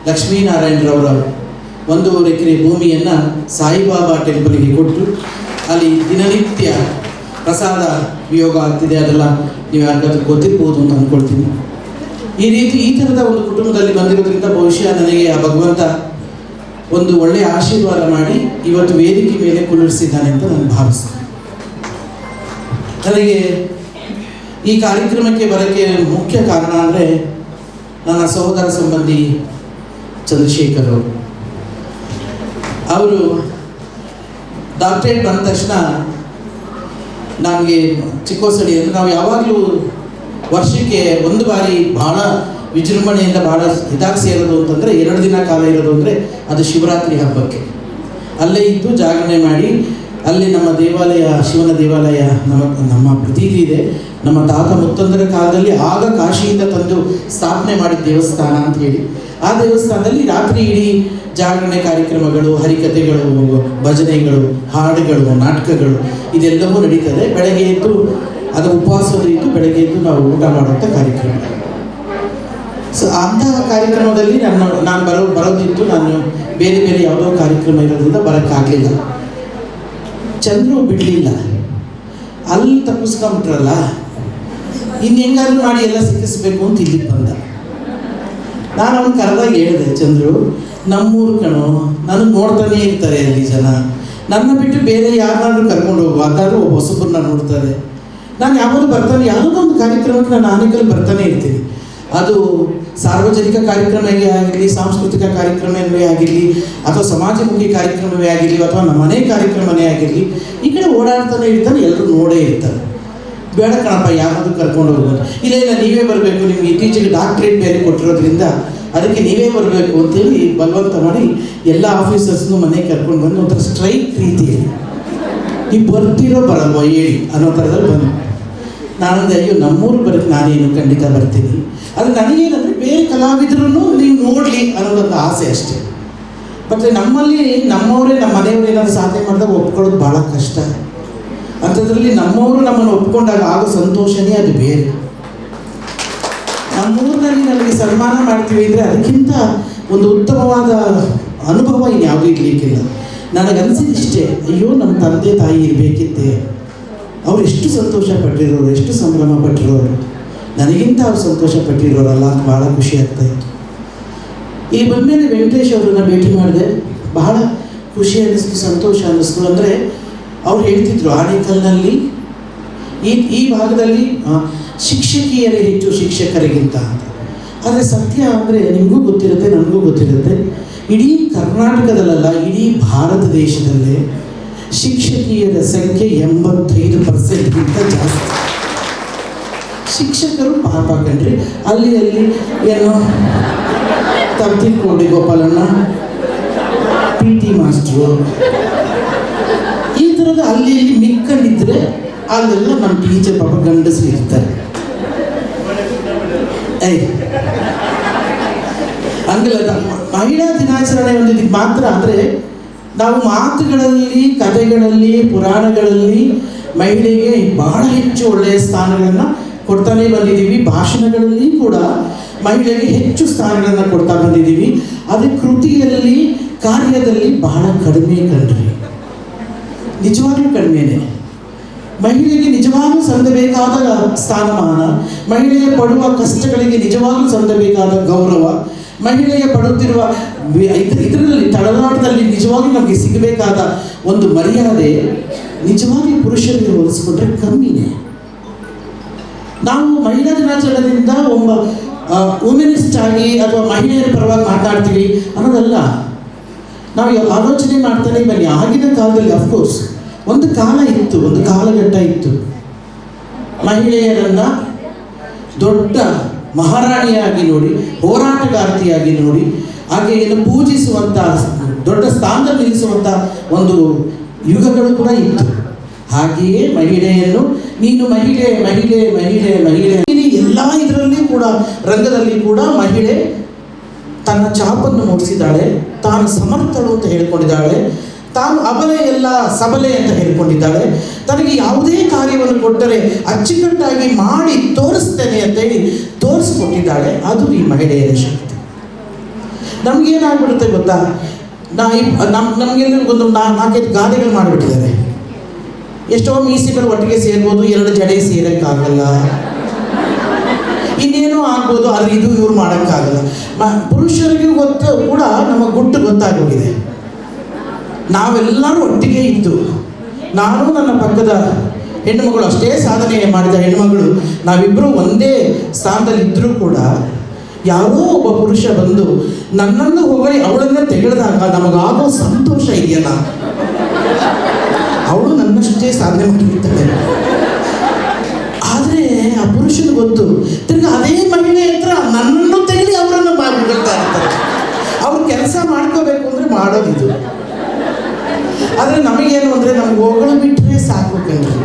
ಲಕ್ಷ್ಮೀನಾರಾಯಣರವರ 1.5 ಎಕರೆ ಭೂಮಿಯನ್ನು ಸಾಯಿಬಾಬಾ ಟೆಂಪಲ್ಗೆ ಕೊಟ್ಟು ಅಲ್ಲಿ ದಿನನಿತ್ಯ ಪ್ರಸಾದ ವಿಯೋಗ ಆಗ್ತಿದೆ. ಅದೆಲ್ಲ ನೀವು ಯಾರಿಗಾದ್ರೂ ಗೊತ್ತಿರ್ಬೋದು ಅಂತ ಅಂದ್ಕೊಳ್ತೀನಿ. ಈ ಥರದ ಒಂದು ಕುಟುಂಬದಲ್ಲಿ ಬಂದಿರೋದ್ರಿಂದ ಬಹುಶಃ ನನಗೆ ಆ ಭಗವಂತ ಒಂದು ಒಳ್ಳೆಯ ಆಶೀರ್ವಾದ ಮಾಡಿ ಇವತ್ತು ವೇದಿಕೆ ಮೇಲೆ ಕುಳ್ಳಿರಿಸಿದ್ದಾನೆ ಅಂತ ನಾನು ಭಾವಿಸ್ತೇನೆ. ನನಗೆ ಈ ಕಾರ್ಯಕ್ರಮಕ್ಕೆ ಬರೋಕ್ಕೆ ಮುಖ್ಯ ಕಾರಣ ಅಂದರೆ ನನ್ನ ಸಹೋದರ ಸಂಬಂಧಿ ಚಂದ್ರಶೇಖರ್ ಅವರು ಡಾಕ್ಟರೇಟ್ ಬಂದ ತಕ್ಷಣ ನಮಗೆ ಚಿಕ್ಕಹೊಸಳ್ಳಿ ಅಂದರೆ ನಾವು ಯಾವಾಗಲೂ ವರ್ಷಕ್ಕೆ ಒಂದು ಬಾರಿ ಭಾಳ ವಿಜೃಂಭಣೆಯಿಂದ ಭಾಳ ಇದಾಗಿ ಸೇರೋದು ಅಂತಂದರೆ 2 ದಿನ ಕಾಲ ಇರೋದು ಅಂದರೆ ಅದು ಶಿವರಾತ್ರಿ ಹಬ್ಬಕ್ಕೆ. ಅಲ್ಲೇ ಇದ್ದು ಜಾಗರಣೆ ಮಾಡಿ ಅಲ್ಲಿ ನಮ್ಮ ದೇವಾಲಯ, ಶಿವನ ದೇವಾಲಯ ನಮ್ಮ ಪ್ರತೀತಿ ಇದೆ. ನಮ್ಮ ತಾತ ಮುತ್ತಂದರ ಕಾಲದಲ್ಲಿ ಆಗ ಕಾಶಿಯಿಂದ ತಂದು ಸ್ಥಾಪನೆ ಮಾಡಿದ ದೇವಸ್ಥಾನ ಅಂತ ಹೇಳಿ. ಆ ದೇವಸ್ಥಾನದಲ್ಲಿ ರಾತ್ರಿ ಇಡೀ ಜಾಗರಣೆ ಕಾರ್ಯಕ್ರಮಗಳು, ಹರಿಕಥೆಗಳು, ಭಜನೆಗಳು, ಹಾಡುಗಳು, ನಾಟಕಗಳು ಇದೆಲ್ಲವೂ ನಡೀತದೆ. ಬೆಳಗ್ಗೆ ಎದ್ದು ಅದು ಉಪವಾಸದ ಇದ್ದು ಬೆಳಗ್ಗೆ ಎದ್ದು ನಾವು ಊಟ ಮಾಡುವಂಥ ಕಾರ್ಯಕ್ರಮ. ಸೊ ಅಂತಹ ಕಾರ್ಯಕ್ರಮದಲ್ಲಿ ನಾನು ಬರೋದಿತ್ತು. ನಾನು ಬೇರೆ ಬೇರೆ ಯಾವುದೋ ಕಾರ್ಯಕ್ರಮ ಇರೋದ್ರಿಂದ ಬರೋಕ್ಕಾಗಲಿಲ್ಲ. ಚಂದ್ರು ಬಿಡಲಿಲ್ಲ. ಅಲ್ಲಿ ತಪ್ಪಿಸ್ಕೊಂಬಿಟ್ರಲ್ಲ, ಇನ್ನು ಹೆಂಗಾದ್ರೂ ಮಾಡಿ ಎಲ್ಲ ಸಿಕ್ಕಿಸ್ಬೇಕು ಅಂತ ಇಲ್ಲಿಗೆ ಬಂದ. ನಾನು ಅವ್ನು ಕರೆದಾಗ ಹೇಳಿದೆ, ಚಂದ್ರು ನಮ್ಮೂರು ಕಣೋ, ನನಗೆ ನೋಡ್ತಾನೆ ಇರ್ತಾರೆ ಅಲ್ಲಿ ಜನ, ನನ್ನ ಬಿಟ್ಟು ಬೇರೆ ಯಾರನ್ನಾದ್ರೂ ಕರ್ಕೊಂಡು ಹೋಗು, ಅದಾದ್ರೂ ಒಬ್ಬ ಹೊಸಬ್ರನ್ನ ನೋಡ್ತಾರೆ. ನಾನು ಯಾವಾಗಲೂ ಬರ್ತಾನೆ, ಯಾವುದೋ ಒಂದು ಕಾರ್ಯಕ್ರಮಕ್ಕೆ ನಾನು ಆನೇಕಲ್ ಬರ್ತಾನೆ ಇರ್ತೀನಿ. ಅದು ಸಾರ್ವಜನಿಕ ಕಾರ್ಯಕ್ರಮವೇ ಆಗಿರಲಿ, ಸಾಂಸ್ಕೃತಿಕ ಕಾರ್ಯಕ್ರಮವೇ ಆಗಿರಲಿ, ಅಥವಾ ಸಮಾಜಮುಖಿ ಕಾರ್ಯಕ್ರಮವೇ ಆಗಿರಲಿ, ಅಥವಾ ನಮ್ಮ ಮನೆ ಕಾರ್ಯಕ್ರಮವೇ ಆಗಿರಲಿ, ಈ ಕಡೆ ಓಡಾಡ್ತಾನೆ ಇರ್ತಾನೆ, ಎಲ್ಲರೂ ನೋಡೇ ಇರ್ತಾರೆ. ಬೇಡ ಕಣಪ್ಪ ಯಾರಾದರೂ ಕರ್ಕೊಂಡು ಹೋಗೋದು, ಇಲ್ಲ ಇಲ್ಲ ನೀವೇ ಬರಬೇಕು, ನಿಮ್ಗೆ ಇತ್ತೀಚೆಗೆ ಡಾಕ್ಟ್ರೇಟ್ ಬೇರೆ ಕೊಟ್ಟಿರೋದ್ರಿಂದ ಅದಕ್ಕೆ ನೀವೇ ಬರಬೇಕು ಅಂತೇಳಿ ಬಲವಂತ ಮಾಡಿ ಎಲ್ಲ ಆಫೀಸರ್ಸ್ನು ಮನೆಗೆ ಕರ್ಕೊಂಡು ಬಂದು ಒಂಥರ ಸ್ಟ್ರೈಕ್ ರೀತಿಯಲ್ಲಿ ನೀವು ಬರ್ತೀರೋ ಬರಲ್ವೋ ಹೇಳಿ ಅನ್ನೋ ಥರದಲ್ಲಿ ಬಂದು ನಾನಂದೆ, ಅಯ್ಯೋ ನಮ್ಮೂರು ಬರೋಕ್ಕೆ ನಾನೇನು ಖಂಡಿತ ಬರ್ತೀನಿ, ಅದು ನನಗೇನಂದರೆ ಬೇರೆ ಕಲಾವಿದರೂ ನೀವು ನೋಡಲಿ ಅನ್ನೋದೊಂದು ಆಸೆ ಅಷ್ಟೇ. ಮತ್ತು ನಮ್ಮಲ್ಲಿ ನಮ್ಮವರೇ ನಮ್ಮ ಮನೆಯವರು ಏನಾದರೂ ಸಾಧನೆ ಮಾಡಿದಾಗ ಒಪ್ಕೊಳ್ಳೋದು ಭಾಳ ಕಷ್ಟ. ಅಂಥದ್ರಲ್ಲಿ ನಮ್ಮವರು ನಮ್ಮನ್ನು ಒಪ್ಕೊಂಡಾಗ ಆಗೋ ಸಂತೋಷನೇ ಅದು ಬೇರೆ. ನಮ್ಮೂರಿನಲ್ಲಿ ನನಗೆ ಸನ್ಮಾನ ಮಾಡ್ತೀವಿ ಅಂದರೆ ಅದಕ್ಕಿಂತ ಒಂದು ಉತ್ತಮವಾದ ಅನುಭವ ಇನ್ಯಾವುದೂ ಇರಲಿಕ್ಕಿಲ್ಲ. ನನಗನ್ಸಿದಿಷ್ಟೇ, ಅಯ್ಯೋ ನಮ್ಮ ತಂದೆ ತಾಯಿ ಇರಬೇಕಿತ್ತೆ, ಅವ್ರು ಎಷ್ಟು ಸಂತೋಷ ಪಟ್ಟಿರೋರು, ಎಷ್ಟು ಸಂಭ್ರಮ ಪಟ್ಟಿರೋರು, ನನಗಿಂತ ಅವ್ರು ಸಂತೋಷ ಪಟ್ಟಿರೋರಲ್ಲ ಅಂತ ಭಾಳ ಖುಷಿ ಆಗ್ತಾಯಿತ್ತು. ಈ ಬಂದಮೇಲೆ ವೆಂಕಟೇಶ್ ಅವರನ್ನ ಭೇಟಿ ಮಾಡಿದೆ, ಬಹಳ ಖುಷಿ ಅನ್ನಿಸ್ತು, ಸಂತೋಷ ಅನ್ನಿಸ್ತು. ಅಂದರೆ ಅವ್ರು ಹೇಳ್ತಿದ್ರು, ಆನೇಕಲ್ನಲ್ಲಿ ಈ ಭಾಗದಲ್ಲಿ ಶಿಕ್ಷಕಿಯರೇ ಹೆಚ್ಚು ಶಿಕ್ಷಕರಿಗಿಂತ ಅಂತ. ಆದರೆ ಸತ್ಯ ಅಂದರೆ ನಿಮಗೂ ಗೊತ್ತಿರುತ್ತೆ, ನನಗೂ ಗೊತ್ತಿರುತ್ತೆ, ಇಡೀ ಕರ್ನಾಟಕದಲ್ಲ, ಇಡೀ ಭಾರತ ದೇಶದಲ್ಲೇ ಶಿಕ್ಷಕಿಯರ ಸಂಖ್ಯೆ 85%ಗಿಂತ ಜಾಸ್ತಿ. ಶಿಕ್ಷಕರು ಪಾಪ ಕಣ್ರಿ, ಅಲ್ಲಿ ಏನೋ ತಪ್ಪಿಕೋಡಿ ಗೋಪಾಲಣ್ಣ, PT ಮಾಸ್ಟ್ರು, ಈ ಥರದ ಅಲ್ಲಿ ಮಿಕ್ಕಂಡಿದ್ರೆ ಅಲ್ಲೆಲ್ಲ ನಮ್ಮ ಟೀಚರ್ ಪಾಪ ಗಂಡಸರು ಇರ್ತಾರೆ. ಹಂಗಲ್ಲ, ಮಹಿಳಾ ದಿನಾಚರಣೆ ಒಂದು ಇದಕ್ಕೆ ಮಾತ್ರ. ಅಂದರೆ ನಾವು ಮಾತುಗಳಲ್ಲಿ, ಕಥೆಗಳಲ್ಲಿ, ಪುರಾಣಗಳಲ್ಲಿ ಮಹಿಳೆಗೆ ಬಹಳ ಹೆಚ್ಚು ಒಳ್ಳೆಯ ಸ್ಥಾನಗಳನ್ನು ಕೊಡ್ತಾನೆ ಬಂದಿದ್ದೀವಿ. ಭಾಷಣಗಳಲ್ಲಿ ಕೂಡ ಮಹಿಳೆಗೆ ಹೆಚ್ಚು ಸ್ಥಾನಗಳನ್ನು ಕೊಡ್ತಾ ಬಂದಿದ್ದೀವಿ. ಅದೇ ಕೃತಿಯಲ್ಲಿ, ಕಾರ್ಯದಲ್ಲಿ ಬಹಳ ಕಡಿಮೆ ಕಂಡ್ರಿ, ನಿಜವಾಗ್ಲೂ ಕಡಿಮೆನೆ. ಮಹಿಳೆಗೆ ನಿಜವಾಗ್ಲೂ ಸಂದಬೇಕಾದ ಸ್ಥಾನಮಾನ, ಮಹಿಳೆಯ ಪಡುವ ಕಷ್ಟಗಳಿಗೆ ನಿಜವಾಗ್ಲೂ ಸಂದಬೇಕಾದ ಗೌರವ, ಮಹಿಳೆಯ ಪಡುತ್ತಿರುವ ಇದರಲ್ಲಿ ತಳನಾಟದಲ್ಲಿ ನಿಜವಾಗ್ಲೂ ನಮಗೆ ಸಿಗಬೇಕಾದ ಒಂದು ಮರ್ಯಾದೆ ನಿಜವಾಗಿ ಪುರುಷರಿಗೆ ಹೋಲಿಸ್ಕೊಂಡ್ರೆ ಕಮ್ಮಿನೇ. ನಾವು ಮಹಿಳಾ ದಿನಾಚರಣೆಯಿಂದ ಒಬ್ಬ ವುಮೆನಿಸ್ಟ್ ಆಗಿ ಅಥವಾ ಮಹಿಳೆಯರ ಪರವಾಗಿ ಮಾತಾಡ್ತೀವಿ ಅನ್ನೋದಲ್ಲ. ನಾವು ಆಲೋಚನೆ ಮಾಡ್ತಾನೆ ಬನ್ನಿ, ಆಗಿನ ಕಾಲದಲ್ಲಿ ಅಫ್ಕೋರ್ಸ್ ಒಂದು ಕಾಲ ಇತ್ತು, ಒಂದು ಕಾಲಘಟ್ಟ ಇತ್ತು, ಮಹಿಳೆಯರನ್ನು ದೊಡ್ಡ ಮಹಾರಾಣಿಯಾಗಿ ನೋಡಿ, ಹೋರಾಟಗಾರ್ತಿಯಾಗಿ ನೋಡಿ, ಹಾಗೆಯನ್ನು ಪೂಜಿಸುವಂಥ, ದೊಡ್ಡ ಸ್ಥಾನದಲ್ಲಿ ನಿಲ್ಲಿಸುವಂಥ ಒಂದು ಯುಗಗಳು ಕೂಡ ಇತ್ತು. ಹಾಗೆಯೇ ಮಹಿಳೆಯನ್ನು ನೀನು ಮಹಿಳೆ ಮಹಿಳೆ ಮಹಿಳೆ ಮಹಿಳೆ ಎಲ್ಲ ಇದರಲ್ಲಿ ಕೂಡ, ರಂಗದಲ್ಲಿ ಕೂಡ ಮಹಿಳೆ ತನ್ನ ಛಾಪನ್ನು ಮೂಡಿಸಿದ್ದಾಳೆ. ತಾನು ಸಮರ್ಥಳು ಅಂತ ಹೇಳಿಕೊಂಡಿದ್ದಾಳೆ, ತಾನು ಅಬಲೆ ಎಲ್ಲ ಸಬಲೆ ಅಂತ ಹೇಳಿಕೊಂಡಿದ್ದಾಳೆ. ತನಗೆ ಯಾವುದೇ ಕಾರ್ಯವನ್ನು ಕೊಟ್ಟರೆ ಅಚ್ಚುಕಟ್ಟಾಗಿ ಮಾಡಿ ತೋರಿಸ್ತೇನೆ ಅಂತೇಳಿ ತೋರಿಸ್ಕೊಟ್ಟಿದ್ದಾಳೆ. ಅದು ಈ ಮಹಿಳೆಯರ ಶಕ್ತಿ. ನಮಗೇನಾಗ್ಬಿಡುತ್ತೆ ಗೊತ್ತಾ, ನಮಗೆಲ್ಲ ಒಂದು 4-5 ಗಾದೆಗಳು ಮಾಡಿಬಿಟ್ಟಿದ್ದಾರೆ. ಎಷ್ಟೋ ಮೀಸೆಗಳು ಒಟ್ಟಿಗೆ ಸೇರ್ಬೋದು, 2 ಜಡೆ ಸೇರೋಕ್ಕಾಗಲ್ಲ, ಇನ್ನೇನೋ ಆಗ್ಬೋದು, ಆದರೆ ಇದು ಇವ್ರು ಮಾಡೋಕ್ಕಾಗಲ್ಲ. ಪುರುಷರಿಗೂ ಗೊತ್ತು ಕೂಡ ನಮ್ಮ ಗುಟ್ಟು ಗೊತ್ತಾಗೋಗಿದೆ. ನಾವೆಲ್ಲರೂ ಒಟ್ಟಿಗೆ ಇದ್ದು, ನಾನು ನನ್ನ ಪಕ್ಕದ ಹೆಣ್ಣುಮಗಳು ಅಷ್ಟೇ ಸಾಧನೆ ಮಾಡಿದ ಹೆಣ್ಣುಮಗಳು, ನಾವಿಬ್ಬರು ಒಂದೇ ಸ್ಥಾನದಲ್ಲಿ ಇದ್ದರೂ ಕೂಡ ಯಾರೋ ಒಬ್ಬ ಪುರುಷ ಬಂದು ನನ್ನನ್ನು ಹೊಗಳಿ ಅವಳನ್ನು ತೆಗೆದಾಗ ನಮಗಾಗೋ ಸಂತೋಷ ಇದೆಯಲ್ಲ, ಅವಳು ನನ್ನಷ್ಟೇ ಸಾಧನೆ ಮಾಡಿರ್ತಾಳೆ. ಆದರೆ ಆ ಪುರುಷನ ಗೊತ್ತು, ತಿರ್ಗಿ ಅದೇ ಮಹಿಳೆ ಹತ್ರ ನನ್ನನ್ನು ತೆಗೆದು ಅವರನ್ನು ಮಾಡ್ತಾ ಇರ್ತಾರೆ. ಅವ್ರು ಕೆಲಸ ಮಾಡ್ಕೋಬೇಕು ಅಂದರೆ ಮಾಡೋದಿದು. ಆದರೆ ನಮಗೇನು ಅಂದರೆ ನಮ್ಗೆ ಹೊಗಳು ಬಿಟ್ಟರೆ ಸಾಕು ಕಣ್ರಿ,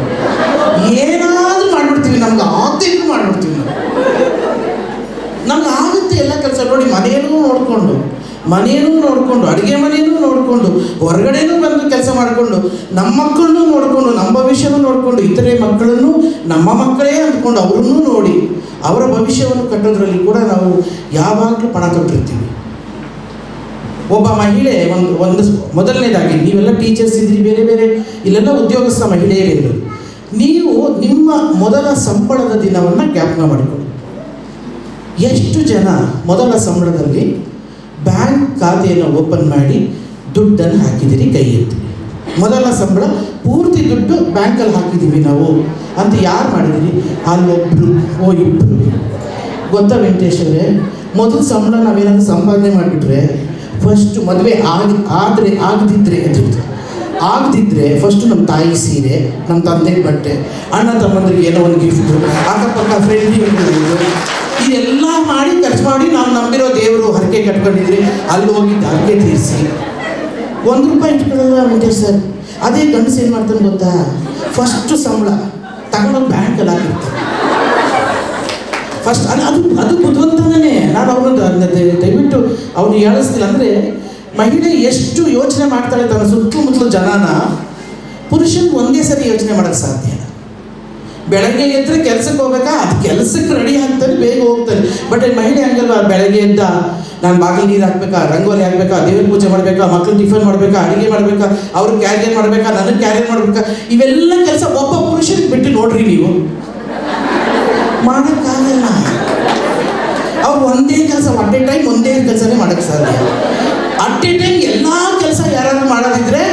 ಏನಾದರೂ ಮಾಡಿಬಿಡ್ತೀವಿ, ನಮ್ಗೆ ಆಗ್ತಿದ್ದು ಮಾಡಿಬಿಡ್ತೀವಿ. ನಮ್ಗೆ ಆಗುತ್ತೆ ಎಲ್ಲ ಕೆಲಸ. ನೋಡಿ, ಮನೆಯೂ ನೋಡಿಕೊಂಡು ಅಡುಗೆ ಮನೆಯೂ ನೋಡಿಕೊಂಡು, ಹೊರಗಡೆನೂ ಬಂದು ಕೆಲಸ ಮಾಡಿಕೊಂಡು, ನಮ್ಮ ಮಕ್ಕಳನ್ನೂ ನೋಡಿಕೊಂಡು, ನಮ್ಮ ಭವಿಷ್ಯನೂ ನೋಡಿಕೊಂಡು, ಇತರೆ ಮಕ್ಕಳನ್ನು ನಮ್ಮ ಮಕ್ಕಳೇ ಅಂದ್ಕೊಂಡು ಅವರನ್ನೂ ನೋಡಿ ಅವರ ಭವಿಷ್ಯವನ್ನು ಕಟ್ಟೋದ್ರಲ್ಲಿ ಕೂಡ ನಾವು ಯಾವಾಗಲೂ ಪಣ ತೊಟ್ಟಿರ್ತೀವಿ. ಒಬ್ಬ ಮಹಿಳೆ ಒಂದು ಮೊದಲನೇದಾಗಿ, ನೀವೆಲ್ಲ ಟೀಚರ್ಸ್ ಇದ್ರಿ, ಬೇರೆ ಬೇರೆ ಇಲ್ಲೆಲ್ಲ ಉದ್ಯೋಗಸ್ಥ ಮಹಿಳೆಯರಿದ್ರು, ನೀವು ನಿಮ್ಮ ಮೊದಲ ಸಂಬಳದ ದಿನವನ್ನು ಜ್ಞಾಪಕ ಮಾಡಿಕೊಳ್ಳಿ. ಎಷ್ಟು ಜನ ಮೊದಲ ಸಂಬಳದಲ್ಲಿ ಬ್ಯಾಂಕ್ ಖಾತೆಯನ್ನು ಓಪನ್ ಮಾಡಿ ದುಡ್ಡನ್ನು ಹಾಕಿದ್ದೀರಿ? ಕೈ ಎತ್ತಿ. ಮೊದಲ ಸಂಬಳ ಪೂರ್ತಿ ದುಡ್ಡು ಬ್ಯಾಂಕಲ್ಲಿ ಹಾಕಿದ್ದೀವಿ ನಾವು ಅಂತ ಯಾರು ಮಾಡಿದ್ದೀರಿ? ಅಲ್ಲೊಬ್ಬರು ಇಬ್ಬರು. ಗೊತ್ತಾ ವೆಂಕಟೇಶ್ ಅವರೇ, ಮೊದಲ ಸಂಬಳ ನಾವೇನಾದರೂ ಸಂಪಾದನೆ ಮಾಡಿಬಿಟ್ರೆ ಫಸ್ಟ್ ಮದುವೆ ಆಗದಿದ್ದರೆ ಫಸ್ಟು ನಮ್ಮ ತಾಯಿ ಸೀರೆ, ನಮ್ಮ ತಂದೆಗೆ ಬಟ್ಟೆ, ಅಣ್ಣ ತಮ್ಮಂದ್ರಿಗೆ ಏನೋ ಒಂದು ಗಿಫ್ಟು, ಅಕ್ಕಪಕ್ಕ ಫ್ರೆಂಡಿಗೆ ಇದೆಲ್ಲ ಮಾಡಿ ಖರ್ಚು ಮಾಡಿ ನಾವು ನಂಬಿರೋ ದೇವರು ಹರಕೆ ಕಟ್ಕೊಂಡಿದ್ರಿ, ಅಲ್ಲಿ ಹೋಗಿ ಹರಕೆ ತೀರಿಸಿ ₹1 ಇಟ್ಕೊಳ್ಳಲ್ಲ ವೆಂಕಟೇಶ್ ಸರ್. ಅದೇ ಗಂಡಸು ಏನು ಮಾಡ್ತಾನೆ ಗೊತ್ತಾ? ಫಸ್ಟು ಸಂಬಳ ತಗೊಂಡೋಗಿ ಬ್ಯಾಂಕಲ್ಲಿ ಹಾಕಿರ್ತಾರೆ ಫಸ್ಟ್. ಅದು ಬುದ್ಧಿವಂತನೇ. ನಾನು ಅವ್ರನ್ನ ದಯವಿಟ್ಟು ಅವ್ನು ಹೇಳಿಸ್ತಿಲ್ಲ. ಅಂದರೆ ಮಹಿಳೆ ಎಷ್ಟು ಯೋಚನೆ ಮಾಡ್ತಾಳೆ ತನ್ನ ಸುತ್ತಮುತ್ತಲು ಜನನ, ಪುರುಷನಿಗೆ ಒಂದೇ ಸರಿ ಯೋಚನೆ ಮಾಡೋಕ್ಕೆ ಸಾಧ್ಯ. ಬೆಳಗ್ಗೆ ಎದ್ದರೆ ಕೆಲಸಕ್ಕೆ ಹೋಗ್ಬೇಕಾ, ಅದು ಕೆಲಸಕ್ಕೆ ರೆಡಿ ಆಗ್ತಾನೆ, ಬೇಗ ಹೋಗ್ತಾನೆ. ಬಟ್ ಮಹಿಳೆ ಹಂಗಲ್ವ, ಬೆಳಗ್ಗೆ ಎದ್ದ ನಾನು ಬಾಗಿಲು ನೀರು ಹಾಕ್ಬೇಕಾ, ರಂಗೋಲಿ ಹಾಕ್ಬೇಕಾ, ದೇವ್ರ ಪೂಜೆ ಮಾಡಬೇಕಾ, ಮಕ್ಳು ಟಿಫನ್ ಮಾಡಬೇಕಾ, ಅಡುಗೆ ಮಾಡಬೇಕಾ, ಅವ್ರಿಗೆ ಕ್ಯಾರಿಯರ್ ಮಾಡಬೇಕಾ, ನನಗೆ ಕ್ಯಾರಿಯರ್ ಮಾಡಬೇಕಾ, ಇವೆಲ್ಲ ಕೆಲಸ ಒಬ್ಬ ಪುರುಷನಿಗೆ ಬಿಟ್ಟು ನೋಡ್ರಿ ನೀವು ಮಾಡೋಕ್ಕಾಗಲ್ಲ. ಅವ್ರು ಒಂದೇ ಕೆಲಸ ಅಟ್ ಎ ಟೈಮ್ ಒಂದೇ ಕೆಲಸನೇ ಮಾಡೋಕ್ಕೆ ಸಾಧ್ಯ. ಅಟ್ ಎ ಟೈಮ್ ಎಲ್ಲ ಕೆಲಸ ಯಾರಾದ್ರೂ ಮಾಡೋದಿದ್ರೆ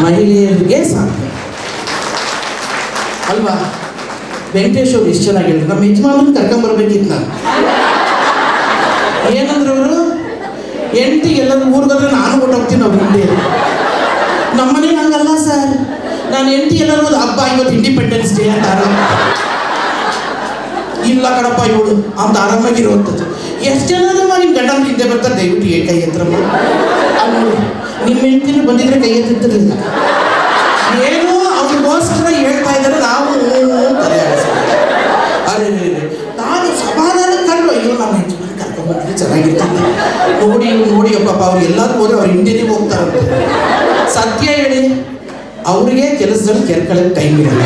ಮಹಿಳೆಯರಿಗೆ ಸಾಧ್ಯ ಅಲ್ವಾ? ವೆಂಕಟೇಶ್ ಅವ್ರು ಎಷ್ಟು ಚೆನ್ನಾಗಿ ಹೇಳಿದ್ರು. ನಮ್ಮ ಯಜಮಾನನ್ನು ಕರ್ಕೊಂಬರ್ಬೇಕಿತ್ತು ನಾನು. ಏನಂದ್ರೆ ಅವರು ಹೆಂಡತಿಗೆ ಎಲ್ಲರೂ ಊರಿಗಾದ್ರೆ ನಾನು ಕೊಟ್ಟೋಗ್ತೀನಿ ಅವ್ರ ಹಿಂದೆ. ನಮ್ಮನೆ ಹಂಗಲ್ಲ ಸರ್, ನಾನು ಹೆಂಡತಿ ಎಲ್ಲರೂ ಹಬ್ಬ ಇವತ್ತು ಇಂಡಿಪೆಂಡೆನ್ಸ್ ಡೇ ಅಂತ ಇಲ್ಲ ಕಡಪ್ಪ ಇವಳು ಅಂತ ಆರಾಮಾಗಿರುವಂಥದ್ದು. ಎಷ್ಟು ಜನ ನಿಮ್ಮ ಗಂಡನ ಹಿಂದೆ ಬರ್ತಾರೆ, ದಯವಿಟ್ಟು ಕೈ ಎತ್ತರಮ್ಮ. ಅಲ್ಲಿ ನಿಮ್ಮ ಹೆಂಡತಿನೂ ಬಂದಿದ್ರೆ ಕೈ ಎತ್ತಿರ್ತಿರ್ಲಿಲ್ಲ. ಏನೋ ಅವ್ರಿಗೋಸ್ಕರ ಹೇಳ್ತಾ ಇದ್ದಾರೆ, ನಾವು ತಲೆ ಅರೆ ನಾನು ಸಮಾಧಾನ ಕಂಡು ಅಯ್ಯೋ ನಮ್ಮ ಯಜಮಾನ ಕರ್ಕೊಂಡ್ಬಂದ್ರೆ ಚೆನ್ನಾಗಿರ್ತಿದ್ದೆ. ನೋಡಿ ಪಾಪ ಅವ್ರು ಎಲ್ಲಾದ್ರೂ ಹೋದ್ರೆ ಅವ್ರ ಹಿಂದೆನೇ ಹೋಗ್ತಾರಂತೆ. ಸತ್ಯ ಹೇಳಿ, ಅವ್ರಿಗೆ ಕೆಲಸದಲ್ಲಿ ಕೆರ್ಕೊಳ್ಳೋಕೆ ಟೈಮ್ ಇರಲ್ಲ.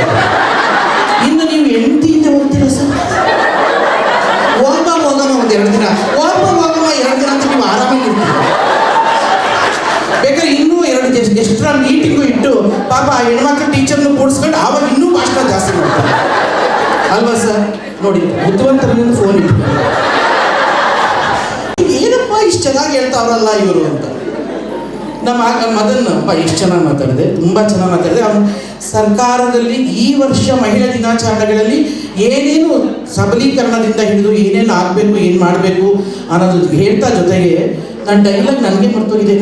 ಇನ್ನು ನೀವು ಹೆಂಡತಿಯಿಂದ ಹೋಗ್ತೀರ ಸರ್, ಹೋಗಮ್ಮ ಒಂದು 2 ದಿನ, ಹೋಗಮ್ಮ 2 ದಿನ ಅಂತ ನೀವು ಆರಾಮಾಗಿರ್ತೀರ. ಬೇಕಾದ್ರೆ ಇನ್ನೂ 2 ಎಕ್ಸ್ಟ್ರಾ ಮೀಟಿಂಗು ಇಟ್ಟು ಪಾಪ ಆ ಹೆಣ್ಮಕ್ಳು ಟೀಚರ್ನು ಕೂಡಿಸ್ಕೊಂಡು ಆವಾಗ ಇನ್ನೂ ಭಾಷಣ ಜಾಸ್ತಿ ಮಾಡ್ತಾರೆ ಅಲ್ವಾ ಸರ್? ನೋಡಿ, ಬುದ್ಧಿವಂತರನ್ನು ಫೋನ್ ಇಟ್ಟು ಏನಪ್ಪ ಇಷ್ಟು ಚೆನ್ನಾಗಿ ಹೇಳ್ತಾವ್ರಲ್ಲ ಇವರು ಅಂತ. ನಮ್ಮ ಮದನ್ನಪ್ಪ ಎಷ್ಟು ಚೆನ್ನಾಗಿ ಮಾತಾಡಿದೆ, ತುಂಬ ಚೆನ್ನಾಗಿ ಮಾತಾಡಿದೆ. ಅವನು ಸರ್ಕಾರದಲ್ಲಿ ಈ ವರ್ಷ ಮಹಿಳಾ ದಿನಾಚರಣೆಗಳಲ್ಲಿ ಏನೇನು ಸಬಲೀಕರಣದಿಂದ ಹಿಡಿದು ಏನೇನು ಆಗಬೇಕು, ಏನು ಮಾಡಬೇಕು ಅನ್ನೋದು ಹೇಳ್ತಾ, ಜೊತೆಗೆ ನನ್ನ ಡೈಲಾಗ್ ನನಗೆ ಮರ್ತೋಗಿದೆ.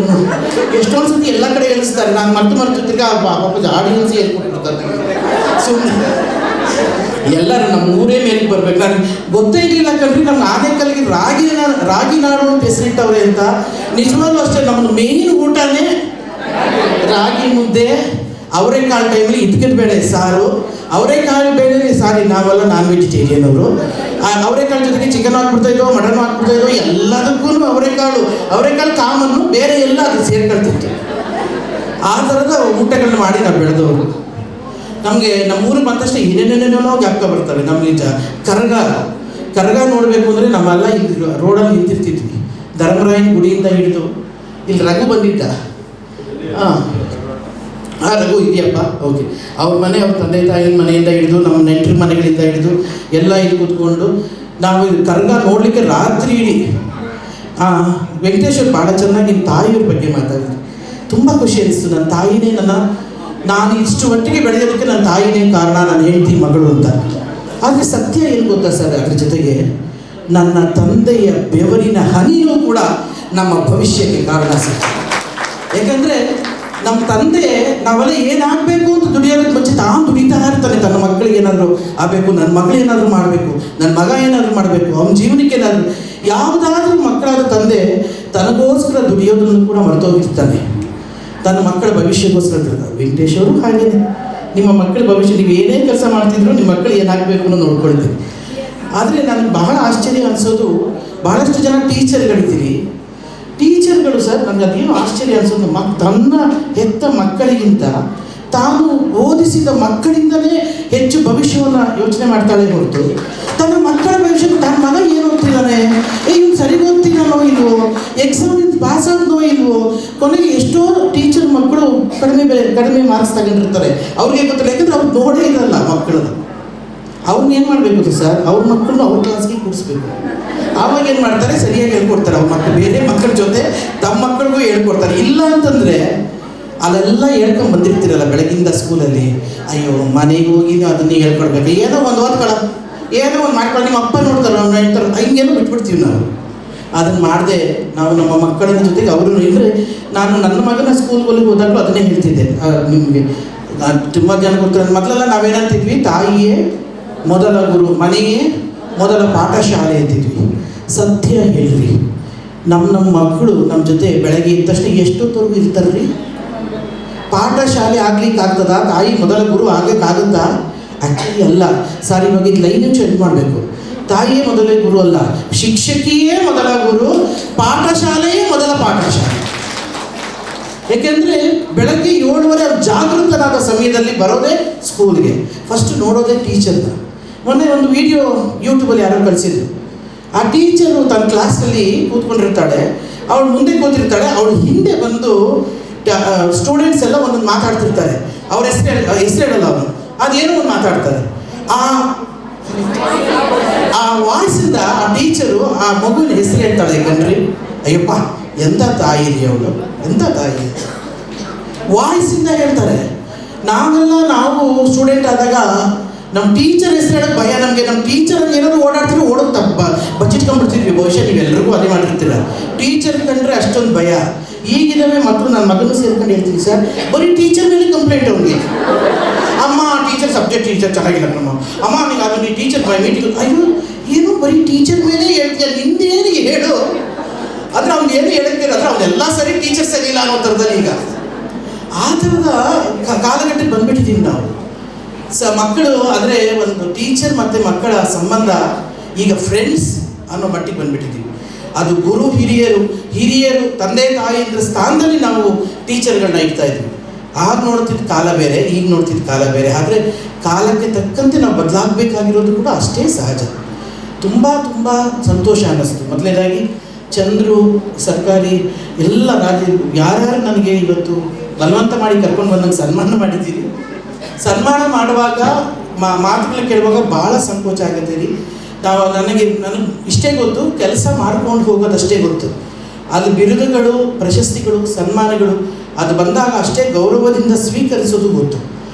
ಎಷ್ಟೊಂದು ಸತಿ ಎಲ್ಲ ಕಡೆ ಹೇಳಿಸ್ತಾರೆ, ನಾನು ಮರ್ತು ತಿರ್ಗಾ ಪಾಪ ಆಡಿಯನ್ಸ್ ಹೇಳ್ಕೊಟ್ಟಿರ್ತಾರೆ. ಸುಮ್ಮನೆ ಎಲ್ಲರೂ ನಮ್ಮ ಊರೇ ಮೇಲಿಗೆ ಬರ್ಬೇಕು. ನನಗೆ ಗೊತ್ತೇ ಇರಲಿಲ್ಲ ಕಣ್ರಿ, ನಮ್ಮ ಆನೇಕಲ್ಗೆ ರಾಗಿ ನಾಡು ಅಂತ ಹೆಸರಿಟ್ಟವ್ರೆ ಅಂತ. ನಿಜವಾಗ್ಲೂ ಅಷ್ಟೇ, ನಮ್ಮನ್ನು ಮೇನ್ ಊಟನೇ ರಾಗಿ ಮುದ್ದೆ, ಅವರೆಕಾಳು ಟೈಮಲ್ಲಿ ಇದ್ಕಿದ ಬೇಳೆ ಸಾರು, ಅವರೆಕಾಳು ಬೇಳೆ ಸಾರಿ, ನಾವೆಲ್ಲ ನಾನ್ ವೆಜಿಟೇರಿಯನ್ ಅವರು. ಅವರೆಕಾಳು ಜೊತೆಗೆ ಚಿಕನ್ ಹಾಕ್ಬಿಡ್ತಾಯಿದ್ದೋ, ಮಟನ್ ಹಾಕ್ಬಿಡ್ತಾಯಿದ್ದೋ, ಎಲ್ಲದಕ್ಕೂ ಅವರೆಕಾಳು ಕಾಮನ್ನು, ಬೇರೆ ಎಲ್ಲ ಅದು ಸೇರ್ಕೊಳ್ತಿತ್ತು. ಆ ಥರದ ಊಟಗಳನ್ನ ಮಾಡಿ ನಾವು ಬೆಳೆದವರು. ನಮಗೆ ನಮ್ಮೂರಿಗೆ ಬಂದ ತಕ್ಷಣ ಏನೇನೇನೇನೋ ಜ್ಞಾಪಕ ಬರ್ತವೆ. ನಮಗೆ ಕರಗ ನೋಡಬೇಕು ಅಂದರೆ ನಮ್ಮೆಲ್ಲ ಇಲ್ಲಿ ರೋಡಲ್ಲಿ ನಿಂತಿರ್ತಿದ್ವಿ. ಧರ್ಮರಾಯನ ಗುಡಿಯಿಂದ ಹಿಡಿದು ಇಲ್ಲಿ ರಘು ಬಂದಿದ್ದ. ರಘು ಇದೆಯಪ್ಪ, ಓಕೆ. ಅವ್ರ ಮನೆ, ಅವ್ರ ತಂದೆ ತಾಯಿನ ಮನೆಯಿಂದ ಹಿಡಿದು, ನಮ್ಮ ನೆಂಟರ ಮನೆಗಳಿಂದ ಹಿಡಿದು ಎಲ್ಲ ಇಲ್ಲಿ ಕೂತ್ಕೊಂಡು ನಾವು ಕರಗ ನೋಡಲಿಕ್ಕೆ ರಾತ್ರಿ ಇಡೀ. ವೆಂಕಟೇಶ್ವರ್ ಭಾಳ ಚೆನ್ನಾಗಿ ನಿಮ್ಮ ತಾಯಿಯವ್ರ ಬಗ್ಗೆ ಮಾತಾಡಿದ್ರು. ತುಂಬ ಖುಷಿ ಅನಿಸ್ತು. ನನ್ನ ತಾಯಿನೇ ನಾನು ಇಷ್ಟು ಮಟ್ಟಿಗೆ ಬೆಳೆಯೋದಕ್ಕೆ ನನ್ನ ತಾಯಿನೇ ಕಾರಣ, ನನ್ನ ಹೆಂಡತಿ ಮಗಳು ಅಂತ. ಆದರೆ ಸತ್ಯ ಏನು ಗೊತ್ತಾ ಸರ್, ಅದ್ರ ಜೊತೆಗೆ ನನ್ನ ತಂದೆಯ ಬೆವರಿನ ಹನಿಯೂ ಕೂಡ ನಮ್ಮ ಭವಿಷ್ಯಕ್ಕೆ ಕಾರಣ ಸರ್. ಯಾಕಂದರೆ ನಮ್ಮ ತಂದೆ ನಾವೆಲ್ಲ ಏನಾಗಬೇಕು ಅಂತ ದುಡಿಯೋದಕ್ಕೆ ಮುಂಚೆ ತಾನು ದುಡಿತಾ ಇರ್ತಾನೆ. ತನ್ನ ಮಕ್ಕಳಿಗೆ ಏನಾದರೂ ಆಗಬೇಕು, ನನ್ನ ಮಗಳು ಏನಾದರೂ ಮಾಡಬೇಕು, ನನ್ನ ಮಗ ಏನಾದರೂ ಮಾಡಬೇಕು, ಅವನ ಜೀವನಕ್ಕೆ ಏನಾದರೂ ಯಾವುದಾದ್ರೂ ಮಕ್ಕಳಾದ ತಂದೆ ತನಗೋಸ್ಕರ ದುಡಿಯೋದನ್ನು ಕೂಡ ಮರೆತೋಗಿರ್ತಾನೆ, ತನ್ನ ಮಕ್ಕಳ ಭವಿಷ್ಯಕ್ಕೋಸ್ಕರ. ವೆಂಕಟೇಶ್ ಅವರು ಹಾಗೇನೆ, ನಿಮ್ಮ ಮಕ್ಕಳ ಭವಿಷ್ಯ, ನೀವು ಏನೇ ಕೆಲಸ ಮಾಡ್ತಿದ್ರು ನಿಮ್ಮ ಮಕ್ಕಳು ಏನಾಗಬೇಕು ಅನ್ನೋ ನೋಡ್ಕೊಳ್ತೀವಿ. ಆದರೆ ನನಗೆ ಬಹಳ ಆಶ್ಚರ್ಯ ಅನಿಸೋದು, ಭಾಳಷ್ಟು ಜನ ಟೀಚರ್ಗಳಿದ್ದೀರಿ. ಟೀಚರ್ಗಳು ಸರ್, ನನಗೆ ಅದೇನು ಆಶ್ಚರ್ಯ ಅನಿಸೋದು, ತನ್ನ ಹೆತ್ತ ಮಕ್ಕಳಿಗಿಂತ ತಾನು ಓದಿಸಿದ ಮಕ್ಕಳಿಂದಲೇ ಹೆಚ್ಚು ಭವಿಷ್ಯವನ್ನು ಯೋಚನೆ ಮಾಡ್ತಾಳೆ ಹೊರತು ತನ್ನ ಮಕ್ಕಳ ಭವಿಷ್ಯಕ್ಕೆ ತನ್ನ ಮಗ ಏನು ಓದ್ತಿದ್ದಾನೆ, ಇವ್ನು ಸರಿ ಓದ್ತಿದ್ದಾನೋ ಇಲ್ವೋ, ಎಕ್ಸಾಮಿಂದ ಪಾಸ್ ಆದ್ನೋ ಇಲ್ವೋ. ಕೊನೆಗೆ ಎಷ್ಟೋ ಟೀಚರ್ ಮಕ್ಕಳು ಕಡಿಮೆ ಮಾರ್ಕ್ಸ್ ತಗೊಂಡಿರ್ತಾರೆ. ಅವ್ರಿಗೆ ಗೊತ್ತಿಲ್ಲ, ಯಾಕಂದರೆ ಅವ್ರು ನೋಡೇ ಇರಲ್ಲ ಮಕ್ಕಳದು. ಅವ್ರನ್ನ ಏನು ಮಾಡಬೇಕು ಸರ್, ಅವ್ರ ಮಕ್ಕಳನ್ನ ಅವ್ರ ಕ್ಲಾಸ್ಗೆ ಕೂರಿಸ್ಬೇಕು. ಆವಾಗ ಏನು ಮಾಡ್ತಾರೆ, ಸರಿಯಾಗಿ ಹೇಳ್ಕೊಡ್ತಾರೆ. ಅವ್ರ ಮಕ್ಕಳು ಬೇರೆ ಮಕ್ಕಳ ಜೊತೆ ತಮ್ಮ ಮಕ್ಕಳಿಗೂ ಹೇಳ್ಕೊಡ್ತಾರೆ. ಇಲ್ಲ ಅಂತಂದರೆ ಅಲ್ಲೆಲ್ಲ ಹೇಳ್ಕೊಂಡು ಬಂದಿರ್ತೀರಲ್ಲ ಬೆಳಗಿಂದ ಸ್ಕೂಲಲ್ಲಿ, ಅಯ್ಯೋ ಮನೆಗೆ ಹೋಗಿ ಅದನ್ನೇ ಹೇಳ್ಕೊಡ್ಬೇಕು, ಏನೋ ಒಂದು ಓದ್ಕೊಳ್ಳ, ಏನೋ ಒಂದು ಮಾಡ್ಕೊಂಡು ನಿಮ್ಮ ಅಪ್ಪ ನೋಡ್ತಾರೆ, ಅವ್ನು ಹೇಳ್ತಾರೆ, ಹಿಂಗೇನೋ ಬಿಟ್ಬಿಡ್ತೀವಿ ನಾವು. ಅದನ್ನು ಮಾಡದೆ ನಾವು ನಮ್ಮ ಮಕ್ಕಳ ಜೊತೆಗೆ ಅವರು ಅಂದರೆ, ನಾನು ನನ್ನ ಮಗನ ಸ್ಕೂಲ್ಗಳಿಗೆ ಹೋದಾಗಲೂ ಅದನ್ನೇ ಹೇಳ್ತಿದ್ದೆ. ನಿಮಗೆ ತುಂಬ ಜನ ಗೊತ್ತಿರೋದು, ಮೊದಲೆಲ್ಲ ನಾವೇನಂತಿದ್ವಿ, ತಾಯಿಯೇ ಮೊದಲ ಗುರು, ಮನೆಯೇ ಮೊದಲ ಪಾಠಶಾಲೆ ಅಂತಿದ್ವಿ. ಸತ್ಯ ಹೇಳ್ರಿ, ನಮ್ಮ ಮಕ್ಕಳು ನಮ್ಮ ಜೊತೆ ಬೆಳಗ್ಗೆ ಇದ್ದ ತಕ್ಷಣ ಎಷ್ಟೊತ್ತವರೆಗೂ ಇರ್ತಾರೆ ರೀ? ಪಾಠಶಾಲೆ ಆಗ್ಲಿಕ್ಕೆ ಆಗ್ತದಾ? ತಾಯಿ ಮೊದಲ ಗುರು ಆಗ್ಲಿಕ್ಕಾಗುತ್ತಾ? ಆ್ಯಕ್ಚುಲಿ ಅಲ್ಲ ಸರ್. ಇವಾಗ ಇದು ಲೈನ್ ಚೇಂಜ್ ಮಾಡಬೇಕು. ತಾಯಿಯೇ ಮೊದಲೇ ಗುರು ಅಲ್ಲ, ಶಿಕ್ಷಕಿಯೇ ಮೊದಲ ಗುರು, ಪಾಠಶಾಲೆಯೇ ಮೊದಲ ಪಾಠಶಾಲೆ. ಏಕೆಂದರೆ ಬೆಳಗ್ಗೆ 7:30 ಜಾಗೃತನಾದ ಸಮಯದಲ್ಲಿ ಬರೋದೇ ಸ್ಕೂಲ್ಗೆ, ಫಸ್ಟ್ ನೋಡೋದೇ ಟೀಚರ್ನ. ಮೊನ್ನೆ ಒಂದು ವಿಡಿಯೋ ಯೂಟ್ಯೂಬಲ್ಲಿ ಯಾರೋ ಕಳಿಸಿದ್ರು. ಆ ಟೀಚರು ತನ್ನ ಕ್ಲಾಸಲ್ಲಿ ಕೂತ್ಕೊಂಡಿರ್ತಾಳೆ, ಅವಳು ಮುಂದೆ ಕೂತಿರ್ತಾಳೆ, ಅವಳು ಹಿಂದೆ ಬಂದು ಸ್ಟೂಡೆಂಟ್ಸ್ ಎಲ್ಲ ಒಂದೊಂದು ಮಾತಾಡ್ತಿರ್ತಾರೆ. ಅವ್ರ ಹೆಸರು ಹೇಳಲ್ಲ, ಅವನು ಅದೇನೋ ಒಂದು ಮಾತಾಡ್ತಾರೆ. ಆ ವಾಯ್ಸಿಂದ ಆ ಟೀಚರು ಆ ಮಗುವಿನ ಹೆಸರು ಹೇಳ್ತಾಳೆ. ಕಣ್ರಿ, ಅಯ್ಯಪ್ಪ ಎಂಥ ತಾಯಿ ರೀ ಅವಳು, ಎಂಥ ತಾಯಿ ವಾಯ್ಸಿಂದ ಹೇಳ್ತಾರೆ. ನಾವು ಸ್ಟೂಡೆಂಟ್ ಆದಾಗ ನಮ್ಮ ಟೀಚರ್ ಹೆಸರು ಹೇಳೋಕ್ಕೆ ಭಯ ನಮಗೆ. ನಮ್ಮ ಟೀಚರ್ ಏನಾದ್ರು ಓಡಾಡ್ತೀವಿ, ಓಡೋದು ಬಚ್ಚಿಟ್ಕೊಂಡ್ಬಿಡ್ತಿದ್ವಿ. ಬಹುಶಃ ನೀವೆಲ್ಲರಿಗೂ ಅದೇ ಮಾಡಿರ್ತೀರ. ಟೀಚರ್ ಕಂಡ್ರೆ ಅಷ್ಟೊಂದು ಭಯ. ಈಗಿನವೇ ಮಕ್ಕಳು, ನನ್ನ ಮಗನೂ ಸೇರ್ಕೊಂಡು ಹೇಳ್ತೀನಿ ಸರ್, ಬರೀ ಟೀಚರ್ ಮೇಲೆ ಕಂಪ್ಲೇಂಟ್ ಅವ್ನಿಗೆ. ಅಮ್ಮ ಟೀಚರ್ ಸಬ್ಜೆಕ್ಟ್ ಟೀಚರ್ ಚೆನ್ನಾಗಿಲ್ಲ ನಮ್ಮ ಅಮ್ಮ, ನೀನು ಅದು ನೀ ಟೀಚರ್ ಮೀಟಿಂಗ್, ಅಯ್ಯೋ ಏನು ಬರೀ ಟೀಚರ್ ಮೇಲೆ ಹೇಳ್ತೀಯ, ನಿಂದೇನು ಹೇಳು ಅಂದರೆ ಅವ್ನು ಏನು ಹೇಳ್ತೀರ ಅಂದರೆ ಅವನ್ನೆಲ್ಲ ಸರಿ, ಟೀಚರ್ ಸರಿ ಇಲ್ಲ ಅನ್ನೋ ಥರದಲ್ಲಿ ಈಗ ಆ ಥರದ ಕಾಲಘಟ್ಟಕ್ಕೆ ಬಂದ್ಬಿಟ್ಟಿದ್ದೀವಿ ನಾವು. ಮಕ್ಕಳು ಅಂದರೆ ಒಂದು ಟೀಚರ್ ಮತ್ತು ಮಕ್ಕಳ ಸಂಬಂಧ ಈಗ ಫ್ರೆಂಡ್ಸ್ ಅನ್ನೋ ಮಟ್ಟಿಗೆ ಬಂದ್ಬಿಟ್ಟಿದ್ದೀವಿ. ಅದು ಗುರು ಹಿರಿಯರು ತಂದೆ ತಾಯಿಯ ಸ್ಥಾನದಲ್ಲಿ ನಾವು ಟೀಚರ್ಗಳನ್ನ ಇಡ್ತಾ ಇದ್ವಿ. ಆಗ ನೋಡ್ತಿದ್ದ ಕಾಲ ಬೇರೆ, ಈಗ ನೋಡ್ತಿದ್ದ ಕಾಲ ಬೇರೆ. ಆದರೆ ಕಾಲಕ್ಕೆ ತಕ್ಕಂತೆ ನಾವು ಬದಲಾಗಬೇಕಾಗಿರೋದು ಕೂಡ ಅಷ್ಟೇ ಸಹಜ. ತುಂಬ ತುಂಬ ಸಂತೋಷ ಅನ್ನಿಸ್ತು. ಮೊದಲನೇದಾಗಿ ಚಂದ್ರು, ಸರ್ಕಾರಿ ಎಲ್ಲ ಯಾರ್ಯಾರು ನನಗೆ ಇವತ್ತು ಬಲವಂತ ಮಾಡಿ ಕರ್ಕೊಂಡು ಬಂದಂಗೆ ಸನ್ಮಾನ ಮಾಡಿದ್ದೀರಿ. ಸನ್ಮಾನ ಮಾಡುವಾಗ ಮಾತುಗಳನ್ನ ಕೇಳುವಾಗ ಭಾಳ ಸಂಕೋಚ ಆಗುತ್ತೆ ರೀ. ನನಗೆ ಇಷ್ಟೇ ಗೊತ್ತು, ಕೆಲಸ ಮಾಡ್ಕೊಂಡು ಹೋಗೋದಷ್ಟೇ ಗೊತ್ತು. ಅದು ಬಿರುದುಗಳು, ಪ್ರಶಸ್ತಿಗಳು, ಸನ್ಮಾನಗಳು ಅದು ಬಂದಾಗ ಅಷ್ಟೇ ಗೌರವದಿಂದ ಸ್ವೀಕರಿಸೋದು ಗೊತ್ತು.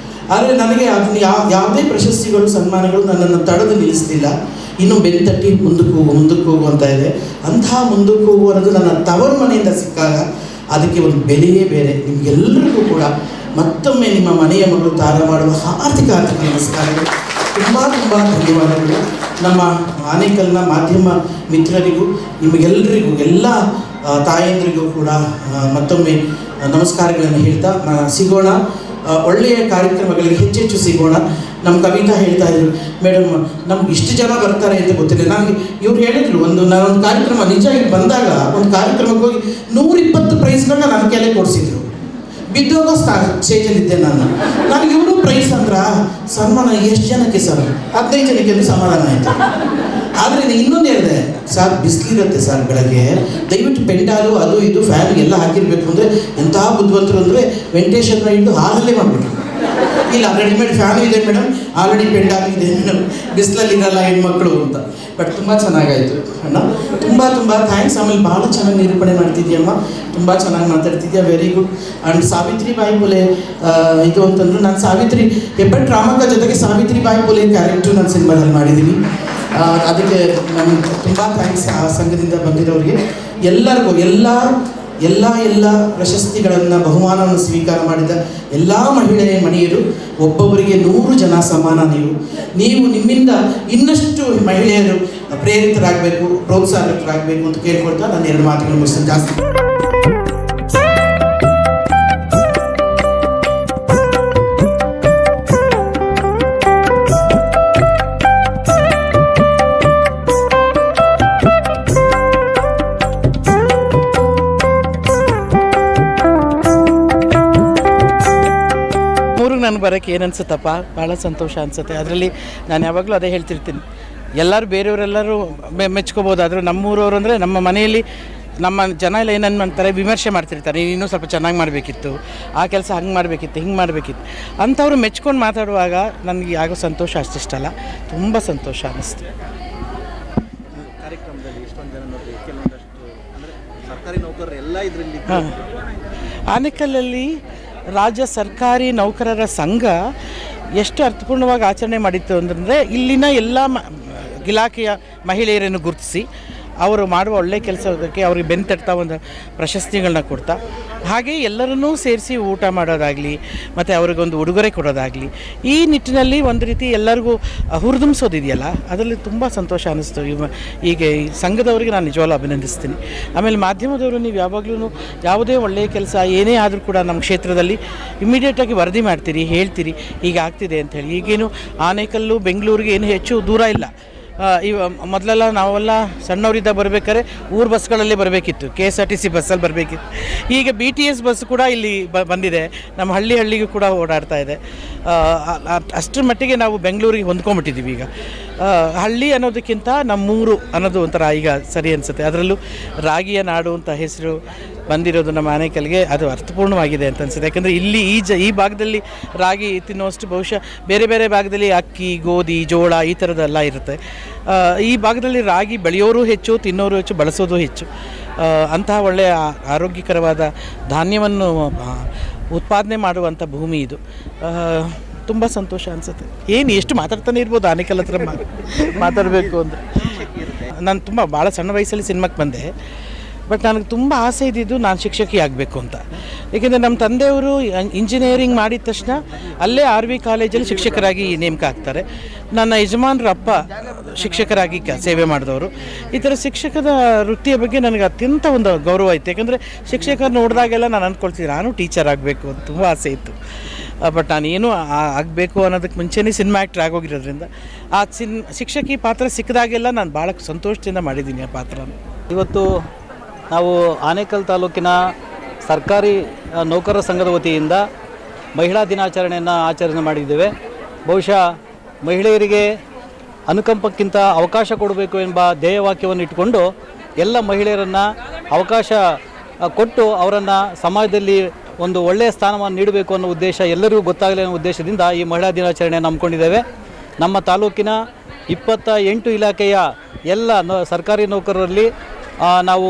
ಆದರೆ ನನಗೆ ಅದನ್ನು ಯಾವುದೇ ಪ್ರಶಸ್ತಿಗಳು, ಸನ್ಮಾನಗಳು ನನ್ನನ್ನು ತಡೆದು ನಿಲ್ಲಿಸ್ತಿಲ್ಲ. ಇನ್ನೂ ಬೆನ್ತಟ್ಟಿ ಮುಂದಕ್ಕೆ ಹೋಗು ಅಂತ ಇದೆ. ಅಂತಹ ಮುಂದಕ್ಕೆ ಹೋಗುವುದು ನನ್ನ ತವರು ಮನೆಯಿಂದ ಸಿಕ್ಕಾಗ ಅದಕ್ಕೆ ಒಂದು ಬೆಲೆಯೇ ಬೇರೆ. ನಿಮಗೆಲ್ಲರಿಗೂ ಕೂಡ ಮತ್ತೊಮ್ಮೆ ನಿಮ್ಮ ಮನೆಯ ಮಗಳು ತಾರ ಮಾಡುವ ಹಾರ್ದಿಕ ನಮಸ್ಕಾರಗಳು. ತುಂಬ ಧನ್ಯವಾದಗಳು. ನಮ್ಮ ಆನೇಕಲ್ನ ಮಾಧ್ಯಮ ಮಿತ್ರರಿಗೂ ನಿಮಗೆಲ್ಲರಿಗೂ, ಎಲ್ಲ ತಾಯಂದ್ರಿಗೂ ಕೂಡ ಮತ್ತೊಮ್ಮೆ ನಮಸ್ಕಾರಗಳನ್ನು ಹೇಳ್ತಾ ಸಿಗೋಣ. ಒಳ್ಳೆಯ ಕಾರ್ಯಕ್ರಮಗಳಿಗೆ ಹೆಚ್ಚೆಚ್ಚು ಸಿಗೋಣ. ನಮ್ಮ ಕವಿತಾ ಹೇಳ್ತಾ ಇದ್ರು, ಮೇಡಮ್ ನಮ್ಗೆ ಇಷ್ಟು ಜನ ಬರ್ತಾರೆ ಅಂತ ಗೊತ್ತಿಲ್ಲ. ನನಗೆ ಇವ್ರು ಹೇಳಿದ್ರು, ನಾನೊಂದು ಕಾರ್ಯಕ್ರಮ ನಿಜ ಇಲ್ಲಿ ಬಂದಾಗ ಒಂದು ಕಾರ್ಯಕ್ರಮಕ್ಕೆ ಹೋಗಿ 120 ಪ್ರೈಸ್ಗಳನ್ನ ನನ್ನ ಕೈಲೇ ಕೊಡಿಸಿದ್ರು. ಬಿದ್ದೋಗೋ ಸ್ಟೇಜಲ್ಲಿದ್ದೆ ನನಗೆ ಇವರು ಪ್ರೈಸ್ ಅಂದ್ರೆ ಸನ್ಮಾನ ಎಷ್ಟು ಜನಕ್ಕೆ ಸರ್? 15 ಜನಕ್ಕೆ ಅಂತ ಸಮಾಧಾನ ಆಯಿತು. ಆದರೆ ಇನ್ನೊಂದು ಹೇಳಿದೆ, ಸರ್ ಬಿಸಿಲಿರುತ್ತೆ ಸರ್ ಬೆಳಗ್ಗೆ, ದಯವಿಟ್ಟು ಪೆಂಡಾಲು ಅದು ಇದು ಫ್ಯಾನ್ ಎಲ್ಲ ಹಾಕಿರಬೇಕು ಅಂದರೆ ಎಂಥ ಬುದ್ಧಿವಂತರು ಅಂದರೆ ವೆಂಟಿಲೇಷನ್ನ ಹಿಡಿದು ಹಾಲಲ್ಲೇ ಮಾಡಿಬಿಟ್ರು. ಇಲ್ಲ ರೆಡಿಮೇಡ್ ಫ್ಯಾನು ಇದೆ ಮೇಡಮ್, ಆಲ್ರೆಡಿ ಪೆಂಡಾಲು ಇದೆ ಮೇಡಮ್, ಬಿಸಿಲಲ್ಲಿ ಇರಲ್ಲ ಹೆಣ್ಮಕ್ಳು ಅಂತ. ಬಟ್ ತುಂಬ ಚೆನ್ನಾಗಾಯಿತು ಅಣ್ಣ, ತುಂಬ ಥ್ಯಾಂಕ್ಸ್. ಆಮೇಲೆ ಭಾಳ ಚೆನ್ನಾಗಿ ನಿರೂಪಣೆ ಮಾಡ್ತಿದ್ಯಮ್ಮ, ತುಂಬ ಚೆನ್ನಾಗಿ ಮಾತಾಡ್ತಿದ್ಯಾ, very good. And Savitribai Phule ಇದು ಅಂತಂದ್ರು, ನಾನು ಸಾವಿತ್ರಿ ಹೆಬ್ಬಟ್ ರಾಮಕ್ಕ ಜೊತೆಗೆ ಸಾವಿತ್ರಿಬಾಯಿ ಫುಲೆ ಕ್ಯಾರೆಕ್ಟ್ರು ನಾನು ಸಿನಿಮಾದಲ್ಲಿ ಮಾಡಿದ್ದೀನಿ. ಅದಕ್ಕೆ ನಮ್ಗೆ ತುಂಬ ಥ್ಯಾಂಕ್ಸ್ ಆ ಸಂಘದಿಂದ ಬಂದಿರೋರಿಗೆ ಎಲ್ಲರಿಗೂ. ಎಲ್ಲ ಪ್ರಶಸ್ತಿಗಳನ್ನು, ಬಹುಮಾನವನ್ನು ಸ್ವೀಕಾರ ಮಾಡಿದ ಎಲ್ಲ ಮಹಿಳೆಯರು, ಒಬ್ಬೊಬ್ಬರಿಗೆ 100 ಜನ ಸಮಾನ. ನೀವು ನಿಮ್ಮಿಂದ ಇನ್ನಷ್ಟು ಮಹಿಳೆಯರು ಪ್ರೇರಿತರಾಗಬೇಕು, ಪ್ರೋತ್ಸಾಹಿತರಾಗಬೇಕು ಅಂತ ಕೇಳ್ಕೊಳ್ತಾ ನಾನು 2 ಮಾತುಗಳು ಮುಗಿಸ್ತೀನಿ. ಜಾಸ್ತಿ ನಾನು ಬರೋಕ್ಕೆ ಏನು ಅನ್ಸುತ್ತಪ್ಪ, ಭಾಳ ಸಂತೋಷ ಅನಿಸುತ್ತೆ. ಅದರಲ್ಲಿ ನಾನು ಯಾವಾಗಲೂ ಅದೇ ಹೇಳ್ತಿರ್ತೀನಿ, ಎಲ್ಲರೂ ಬೇರೆಯವರೆಲ್ಲರೂ ಮೆಚ್ಕೋಬೋದು, ಆದರೂ ನಮ್ಮೂರವರು ಅಂದರೆ ನಮ್ಮ ಮನೆಯಲ್ಲಿ ನಮ್ಮ ಜನ ಎಲ್ಲ ಏನನ್ನು ಮಾಡ್ತಾರೆ, ವಿಮರ್ಶೆ ಮಾಡ್ತಿರ್ತಾರೆ, ನೀನು ಇನ್ನೂ ಸ್ವಲ್ಪ ಚೆನ್ನಾಗಿ ಮಾಡಬೇಕಿತ್ತು, ಆ ಕೆಲಸ ಹಂಗೆ ಮಾಡಬೇಕಿತ್ತು, ಹಿಂಗೆ ಮಾಡಬೇಕಿತ್ತು ಅಂಥವ್ರು ಮೆಚ್ಕೊಂಡು ಮಾತಾಡುವಾಗ ನನಗೆ ಆಗೋ ಸಂತೋಷ ಅಷ್ಟಿಷ್ಟಲ್ಲ, ತುಂಬ ಸಂತೋಷ ಅನ್ನಿಸ್ತು. ಕಾರ್ಯಕ್ರಮದಲ್ಲಿ ಎಷ್ಟೊಂದು ಜನ ನೋಡಿ, ಕೆಲವೊಂದಷ್ಟು ಅಂದರೆ ಸರ್ಕಾರಿ ನೌಕರರು ಎಲ್ಲ ಇದರಲ್ಲಿ ಆನೇಕಲ್ಲಲ್ಲಿ ರಾಜ್ಯ ಸರ್ಕಾರಿ ನೌಕರರ ಸಂಘ ಎಷ್ಟು ಅರ್ಥಪೂರ್ಣವಾಗಿ ಆಚರಣೆ ಮಾಡಿತ್ತು ಅಂತಂದರೆ, ಇಲ್ಲಿನ ಎಲ್ಲ ಇಲಾಖೆಯ ಮಹಿಳೆಯರನ್ನು ಗುರುತಿಸಿ ಅವರು ಮಾಡುವ ಒಳ್ಳೆಯ ಕೆಲಸಕ್ಕೆ ಅವ್ರಿಗೆ ಬೆನ್ತಟ್ತಾ ಒಂದು ಪ್ರಶಸ್ತಿಗಳನ್ನ ಕೊಡ್ತಾ, ಹಾಗೆ ಎಲ್ಲರನ್ನೂ ಸೇರಿಸಿ ಊಟ ಮಾಡೋದಾಗಲಿ ಮತ್ತು ಅವ್ರಿಗೊಂದು ಉಡುಗೊರೆ ಕೊಡೋದಾಗಲಿ, ಈ ನಿಟ್ಟಿನಲ್ಲಿ ಒಂದು ರೀತಿ ಎಲ್ಲರಿಗೂ ಹುರಿದುಂಬಿಸೋದಿದೆಯಲ್ಲ, ಅದರಲ್ಲಿ ತುಂಬ ಸಂತೋಷ ಅನ್ನಿಸ್ತು. ಈಗ ಈ ಸಂಘದವರಿಗೆ ನಾನು ನಿಜವಾಗ್ಲೂ ಅಭಿನಂದಿಸ್ತೀನಿ. ಆಮೇಲೆ ಮಾಧ್ಯಮದವರು ನೀವು ಯಾವಾಗಲೂ ಯಾವುದೇ ಒಳ್ಳೆಯ ಕೆಲಸ ಏನೇ ಆದರೂ ಕೂಡ ನಮ್ಮ ಕ್ಷೇತ್ರದಲ್ಲಿ ಇಮಿಡಿಯೇಟಾಗಿ ವರದಿ ಮಾಡ್ತೀರಿ, ಹೇಳ್ತೀರಿ ಹೀಗೆ ಆಗ್ತಿದೆ ಅಂಥೇಳಿ. ಈಗೇನು ಆನೇಕಲ್ಲು ಬೆಂಗಳೂರಿಗೆ ಏನು ಹೆಚ್ಚು ದೂರ ಇಲ್ಲ. ಮೊದಲೆಲ್ಲ ನಾವೆಲ್ಲ ಸಣ್ಣವರಿದ್ದ ಬರಬೇಕಾದ್ರೆ ಊರು ಬಸ್ಗಳಲ್ಲೇ ಬರಬೇಕಿತ್ತು, KSRTC ಬಸ್ಸಲ್ಲಿ ಬರಬೇಕಿತ್ತು. ಈಗ BTS ಬಸ್ ಕೂಡ ಇಲ್ಲಿ ಬಂದಿದೆ, ನಮ್ಮ ಹಳ್ಳಿಗೂ ಕೂಡ ಓಡಾಡ್ತಾ ಇದೆ. ಅಷ್ಟರ ಮಟ್ಟಿಗೆ ನಾವು ಬೆಂಗಳೂರಿಗೆ ಹೊಂದ್ಕೊಂಡ್ಬಿಟ್ಟಿದ್ದೀವಿ. ಈಗ ಹಳ್ಳಿ ಅನ್ನೋದಕ್ಕಿಂತ ನಮ್ಮೂರು ಅನ್ನೋದು ಒಂಥರ ಈಗ ಸರಿ ಅನಿಸುತ್ತೆ. ಅದರಲ್ಲೂ ರಾಗಿಯ ನಾಡು ಅಂತ ಹೆಸರು ಬಂದಿರೋದು ನಮ್ಮ ಆನೇಕಲ್ಗೆ ಅದು ಅರ್ಥಪೂರ್ಣವಾಗಿದೆ ಅಂತ ಅನಿಸುತ್ತೆ. ಯಾಕಂದರೆ ಇಲ್ಲಿ ಈ ಭಾಗದಲ್ಲಿ ರಾಗಿ ತಿನ್ನೋಷ್ಟು ಬಹುಶಃ ಬೇರೆ ಬೇರೆ ಭಾಗದಲ್ಲಿ ಅಕ್ಕಿ, ಗೋಧಿ, ಜೋಳ ಈ ಥರದ್ದೆಲ್ಲ ಇರುತ್ತೆ. ಈ ಭಾಗದಲ್ಲಿ ರಾಗಿ ಬೆಳೆಯೋರು ಹೆಚ್ಚು, ತಿನ್ನೋರು ಹೆಚ್ಚು, ಬಳಸೋದು ಹೆಚ್ಚು. ಅಂತಹ ಒಳ್ಳೆಯ ಆರೋಗ್ಯಕರವಾದ ಧಾನ್ಯವನ್ನು ಉತ್ಪಾದನೆ ಮಾಡುವಂಥ ಭೂಮಿ ಇದು. ತುಂಬ ಸಂತೋಷ ಅನಿಸುತ್ತೆ. ಏನು ಎಷ್ಟು ಮಾತಾಡ್ತಾನೆ ಇರ್ಬೋದು ಆನೇಕಲ್ ಹತ್ರ ಮಾತಾಡಬೇಕು ಅಂದರೆ. ನಾನು ಭಾಳ ಸಣ್ಣ ವಯಸ್ಸಲ್ಲಿ ಸಿನಿಮಾಕ್ಕೆ ಬಂದೆ, ಬಟ್ ನನಗೆ ತುಂಬ ಆಸೆ ಇದ್ದಿದ್ದು ನಾನು ಶಿಕ್ಷಕಿ ಆಗಬೇಕು ಅಂತ. ಏಕೆಂದರೆ ನಮ್ಮ ತಂದೆಯವರು ಇಂಜಿನಿಯರಿಂಗ್ ಮಾಡಿದ ತಕ್ಷಣ ಅಲ್ಲೇ RV ಕಾಲೇಜಲ್ಲಿ ಶಿಕ್ಷಕರಾಗಿ ನೇಮಕ ಆಗ್ತಾರೆ. ನನ್ನ ಯಜಮಾನರ ಅಪ್ಪ ಶಿಕ್ಷಕರಾಗಿ ಸೇವೆ ಮಾಡಿದವರು. ಈ ಥರ ಶಿಕ್ಷಕದ ವೃತ್ತಿಯ ಬಗ್ಗೆ ನನಗೆ ಅತ್ಯಂತ ಒಂದು ಗೌರವ ಇತ್ತು. ಯಾಕಂದರೆ ಶಿಕ್ಷಕರು ನೋಡಿದಾಗೆಲ್ಲ ನಾನು ಅಂದ್ಕೊಳ್ತೀನಿ ನಾನು ಟೀಚರ್ ಆಗಬೇಕು ಅಂತ ತುಂಬ ಆಸೆ ಇತ್ತು. ಬಟ್ ನಾನೇನು ಆಗಬೇಕು ಅನ್ನೋದಕ್ಕೆ ಮುಂಚೆನೇ ಸಿನಿಮಾ ಆ್ಯಕ್ಟ್ರ್ ಆಗೋಗಿರೋದ್ರಿಂದ ಆ ಶಿಕ್ಷಕಿ ಪಾತ್ರ ಸಿಕ್ಕಿದಾಗೆಲ್ಲ ನಾನು ಭಾಳ ಸಂತೋಷದಿಂದ ಮಾಡಿದ್ದೀನಿ ಆ ಪಾತ್ರನ. ಇವತ್ತು ನಾವು ಆನೇಕಲ್ ತಾಲೂಕಿನ ಸರ್ಕಾರಿ ನೌಕರರ ಸಂಘದ ವತಿಯಿಂದ ಮಹಿಳಾ ದಿನಾಚರಣೆಯನ್ನು ಆಚರಣೆ ಮಾಡಿದ್ದೇವೆ. ಬಹುಶಃ ಮಹಿಳೆಯರಿಗೆ ಅನುಕಂಪಕ್ಕಿಂತ ಅವಕಾಶ ಕೊಡಬೇಕು ಎಂಬ ಧ್ಯೇಯವಾಕ್ಯವನ್ನು ಇಟ್ಟುಕೊಂಡು ಎಲ್ಲ ಮಹಿಳೆಯರನ್ನು ಅವಕಾಶ ಕೊಟ್ಟು ಅವರನ್ನು ಸಮಾಜದಲ್ಲಿ ಒಂದು ಒಳ್ಳೆಯ ಸ್ಥಾನವನ್ನು ನೀಡಬೇಕು ಅನ್ನೋ ಉದ್ದೇಶ ಎಲ್ಲರಿಗೂ ಗೊತ್ತಾಗಲಿ ಅನ್ನೋ ಉದ್ದೇಶದಿಂದ ಈ ಮಹಿಳಾ ದಿನಾಚರಣೆಯನ್ನು ಹಮ್ಮಿಕೊಂಡಿದ್ದೇವೆ. ನಮ್ಮ ತಾಲೂಕಿನ 28 ಇಲಾಖೆಯ ಎಲ್ಲ ಸರ್ಕಾರಿ ನೌಕರರಲ್ಲಿ ನಾವು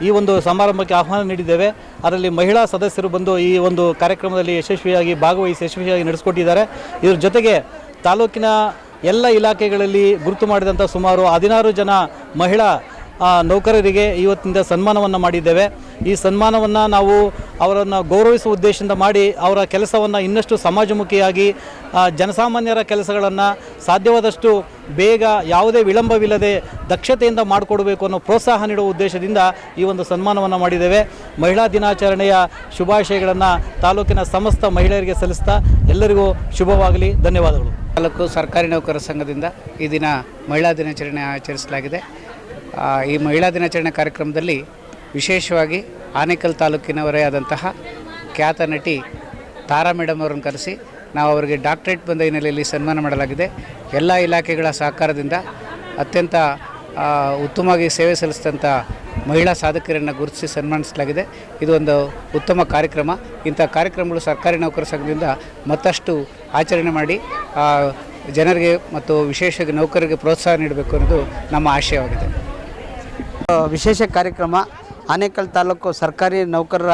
ಈ ಒಂದು ಸಮಾರಂಭಕ್ಕೆ ಆಹ್ವಾನ ನೀಡಿದ್ದೇವೆ. ಅದರಲ್ಲಿ ಮಹಿಳಾ ಸದಸ್ಯರು ಬಂದು ಈ ಒಂದು ಕಾರ್ಯಕ್ರಮದಲ್ಲಿ ಯಶಸ್ವಿಯಾಗಿ ಭಾಗವಹಿಸಿ ಯಶಸ್ವಿಯಾಗಿ ನಡೆಸಿಕೊಟ್ಟಿದ್ದಾರೆ. ಇದರ ಜೊತೆಗೆ ತಾಲೂಕಿನ ಎಲ್ಲ ಇಲಾಖೆಗಳಲ್ಲಿ ಗುರುತು ಮಾಡಿದಂಥ ಸುಮಾರು 16 ಜನ ಮಹಿಳಾ ನೌಕರರಿಗೆ ಇವತ್ತಿನಿಂದ ಸನ್ಮಾನವನ್ನು ಮಾಡಿದ್ದೇವೆ. ಈ ಸನ್ಮಾನವನ್ನು ನಾವು ಅವರನ್ನು ಗೌರವಿಸುವ ಉದ್ದೇಶದಿಂದ ಮಾಡಿ ಅವರ ಕೆಲಸವನ್ನು ಇನ್ನಷ್ಟು ಸಮಾಜಮುಖಿಯಾಗಿ ಜನಸಾಮಾನ್ಯರ ಕೆಲಸಗಳನ್ನು ಸಾಧ್ಯವಾದಷ್ಟು ಬೇಗ ಯಾವುದೇ ವಿಳಂಬವಿಲ್ಲದೆ ದಕ್ಷತೆಯಿಂದ ಮಾಡಿಕೊಡಬೇಕು ಅನ್ನೋ ಪ್ರೋತ್ಸಾಹ ನೀಡುವ ಉದ್ದೇಶದಿಂದ ಈ ಒಂದು ಸನ್ಮಾನವನ್ನು ಮಾಡಿದ್ದೇವೆ. ಮಹಿಳಾ ದಿನಾಚರಣೆಯ ಶುಭಾಶಯಗಳನ್ನು ತಾಲೂಕಿನ ಸಮಸ್ತ ಮಹಿಳೆಯರಿಗೆ ಸಲ್ಲಿಸ್ತಾ ಎಲ್ಲರಿಗೂ ಶುಭವಾಗಲಿ. ಧನ್ಯವಾದಗಳು. ತಾಲೂಕು ಸರ್ಕಾರಿ ನೌಕರರ ಸಂಘದಿಂದ ಈ ದಿನ ಮಹಿಳಾ ದಿನಾಚರಣೆ ಆಚರಿಸಲಾಗಿದೆ. ಈ ಮಹಿಳಾ ದಿನಾಚರಣೆ ಕಾರ್ಯಕ್ರಮದಲ್ಲಿ ವಿಶೇಷವಾಗಿ ಆನೇಕಲ್ ತಾಲೂಕಿನವರೇ ಆದಂತಹ ಖ್ಯಾತ ನಟಿ ತಾರಾ ಮೇಡಮ್ ಅವರನ್ನು ಕರೆಸಿ ನಾವು ಅವರಿಗೆ ಡಾಕ್ಟರೇಟ್ ಬಂದ ಹಿನ್ನೆಲೆಯಲ್ಲಿ ಸನ್ಮಾನ ಮಾಡಲಾಗಿದೆ. ಎಲ್ಲ ಇಲಾಖೆಗಳ ಸಹಕಾರದಿಂದ ಅತ್ಯಂತ ಉತ್ತಮವಾಗಿ ಸೇವೆ ಸಲ್ಲಿಸಿದಂಥ ಮಹಿಳಾ ಸಾಧಕರನ್ನು ಗುರುತಿಸಿ ಸನ್ಮಾನಿಸಲಾಗಿದೆ. ಇದು ಒಂದು ಉತ್ತಮ ಕಾರ್ಯಕ್ರಮ. ಇಂಥ ಕಾರ್ಯಕ್ರಮಗಳು ಸರ್ಕಾರಿ ನೌಕರರ ಸಂಘದಿಂದ ಮತ್ತಷ್ಟು ಆಚರಣೆ ಮಾಡಿ ಜನರಿಗೆ ಮತ್ತು ವಿಶೇಷವಾಗಿ ನೌಕರರಿಗೆ ಪ್ರೋತ್ಸಾಹ ನೀಡಬೇಕು ಅನ್ನೋದು ನಮ್ಮ ಆಶಯವಾಗಿದೆ. ವಿಶೇಷ ಕಾರ್ಯಕ್ರಮ ಆನೇಕಲ್ ತಾಲೂಕು ಸರ್ಕಾರಿ ನೌಕರರ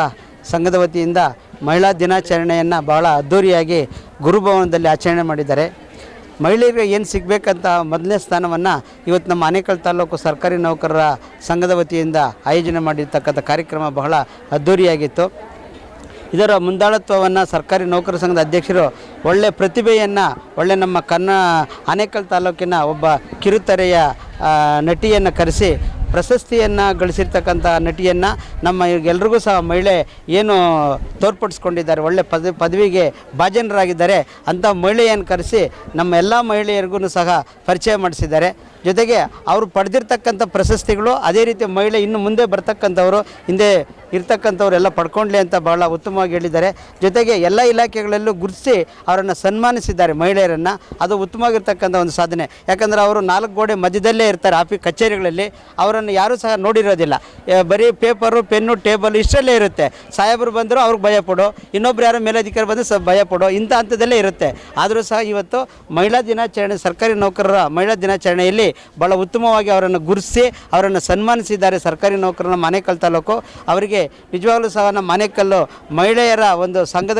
ಸಂಘದ ವತಿಯಿಂದ ಮಹಿಳಾ ದಿನಾಚರಣೆಯನ್ನು ಬಹಳ ಅದ್ಧೂರಿಯಾಗಿ ಗುರುಭವನದಲ್ಲಿ ಆಚರಣೆ ಮಾಡಿದ್ದಾರೆ. ಮಹಿಳೆಯರಿಗೆ ಏನು ಸಿಗಬೇಕಂತ ಮೊದಲನೇ ಸ್ಥಾನವನ್ನು ಇವತ್ತು ನಮ್ಮ ಆನೇಕಲ್ ತಾಲೂಕು ಸರ್ಕಾರಿ ನೌಕರರ ಸಂಘದ ವತಿಯಿಂದ ಆಯೋಜನೆ ಮಾಡಿರ್ತಕ್ಕಂಥ ಕಾರ್ಯಕ್ರಮ ಬಹಳ ಅದ್ಧೂರಿಯಾಗಿತ್ತು. ಇದರ ಮುಂದಾಳತ್ವವನ್ನು ಸರ್ಕಾರಿ ನೌಕರರ ಸಂಘದ ಅಧ್ಯಕ್ಷರು ಒಳ್ಳೆಯ ಪ್ರತಿಭೆಯನ್ನು ನಮ್ಮ ಆನೇಕಲ್ ತಾಲೂಕಿನ ಒಬ್ಬ ಕಿರುತೆರೆಯ ನಟಿಯನ್ನು ಕರೆಸಿ ಪ್ರಶಸ್ತಿಯನ್ನು ಗಳಿಸಿರ್ತಕ್ಕಂಥ ನಟಿಯನ್ನು ನಮ್ಮ ಎಲ್ರಿಗೂ ಸಹ ಮಹಿಳೆ ಏನು ತೋರ್ಪಡಿಸ್ಕೊಂಡಿದ್ದಾರೆ, ಒಳ್ಳೆ ಪದವಿಗೆ ಭಾಜನರಾಗಿದ್ದಾರೆ ಅಂಥ ಮಹಿಳೆಯನ್ನು ಕರೆಸಿ ನಮ್ಮ ಎಲ್ಲ ಮಹಿಳೆಯರಿಗೂ ಸಹ ಪರಿಚಯ ಮಾಡಿಸಿದ್ದಾರೆ. ಜೊತೆಗೆ ಅವರು ಪಡೆದಿರ್ತಕ್ಕಂಥ ಪ್ರಶಸ್ತಿಗಳು ಅದೇ ರೀತಿ ಮಹಿಳೆ ಇನ್ನು ಮುಂದೆ ಬರ್ತಕ್ಕಂಥವರು ಹಿಂದೆ ಇರ್ತಕ್ಕಂಥವರೆಲ್ಲ ಪಡ್ಕೊಂಡ್ಲಿ ಅಂತ ಭಾಳ ಉತ್ತಮವಾಗಿ ಹೇಳಿದ್ದಾರೆ. ಜೊತೆಗೆ ಎಲ್ಲ ಇಲಾಖೆಗಳಲ್ಲೂ ಗುರುತಿಸಿ ಅವರನ್ನು ಸನ್ಮಾನಿಸಿದ್ದಾರೆ ಮಹಿಳೆಯರನ್ನು. ಅದು ಉತ್ತಮವಾಗಿರ್ತಕ್ಕಂಥ ಒಂದು ಸಾಧನೆ. ಯಾಕಂದರೆ ಅವರು 4 ಗೋಡೆ ಮಧ್ಯದಲ್ಲೇ ಇರ್ತಾರೆ ಕಚೇರಿಗಳಲ್ಲಿ. ಅವರನ್ನು ಯಾರೂ ಸಹ ನೋಡಿರೋದಿಲ್ಲ. ಬರೀ ಪೇಪರು, ಪೆನ್ನು, ಟೇಬಲ್ ಇಷ್ಟರಲ್ಲೇ ಇರುತ್ತೆ. ಸಾಹೇಬರು ಬಂದರೂ ಅವ್ರಿಗೆ ಭಯಪಡೋ, ಇನ್ನೊಬ್ರು ಯಾರೋ ಮೇಲಧಿಕಾರಿ ಬಂದು ಭಯಪಡೋ, ಇಂಥ ಹಂತದಲ್ಲೇ ಇರುತ್ತೆ. ಆದರೂ ಸಹ ಇವತ್ತು ಮಹಿಳಾ ದಿನಾಚರಣೆ, ಸರ್ಕಾರಿ ನೌಕರರ ಮಹಿಳಾ ದಿನಾಚರಣೆಯಲ್ಲಿ ಭಾಳ ಉತ್ತಮವಾಗಿ ಅವರನ್ನು ಗುರುತಿಸಿ ಅವರನ್ನು ಸನ್ಮಾನಿಸಿದ್ದಾರೆ ಸರ್ಕಾರಿ ನೌಕರರ ಆನೇಕಲ್ ತಾಲೂಕು. ಅವರಿಗೆ ನಿಜವಾಗ್ಲೂ ಸಹ ನಮ್ಮ ಆನೇಕಲ್ಲು ಮಹಿಳೆಯರ ಒಂದು ಸಂಘ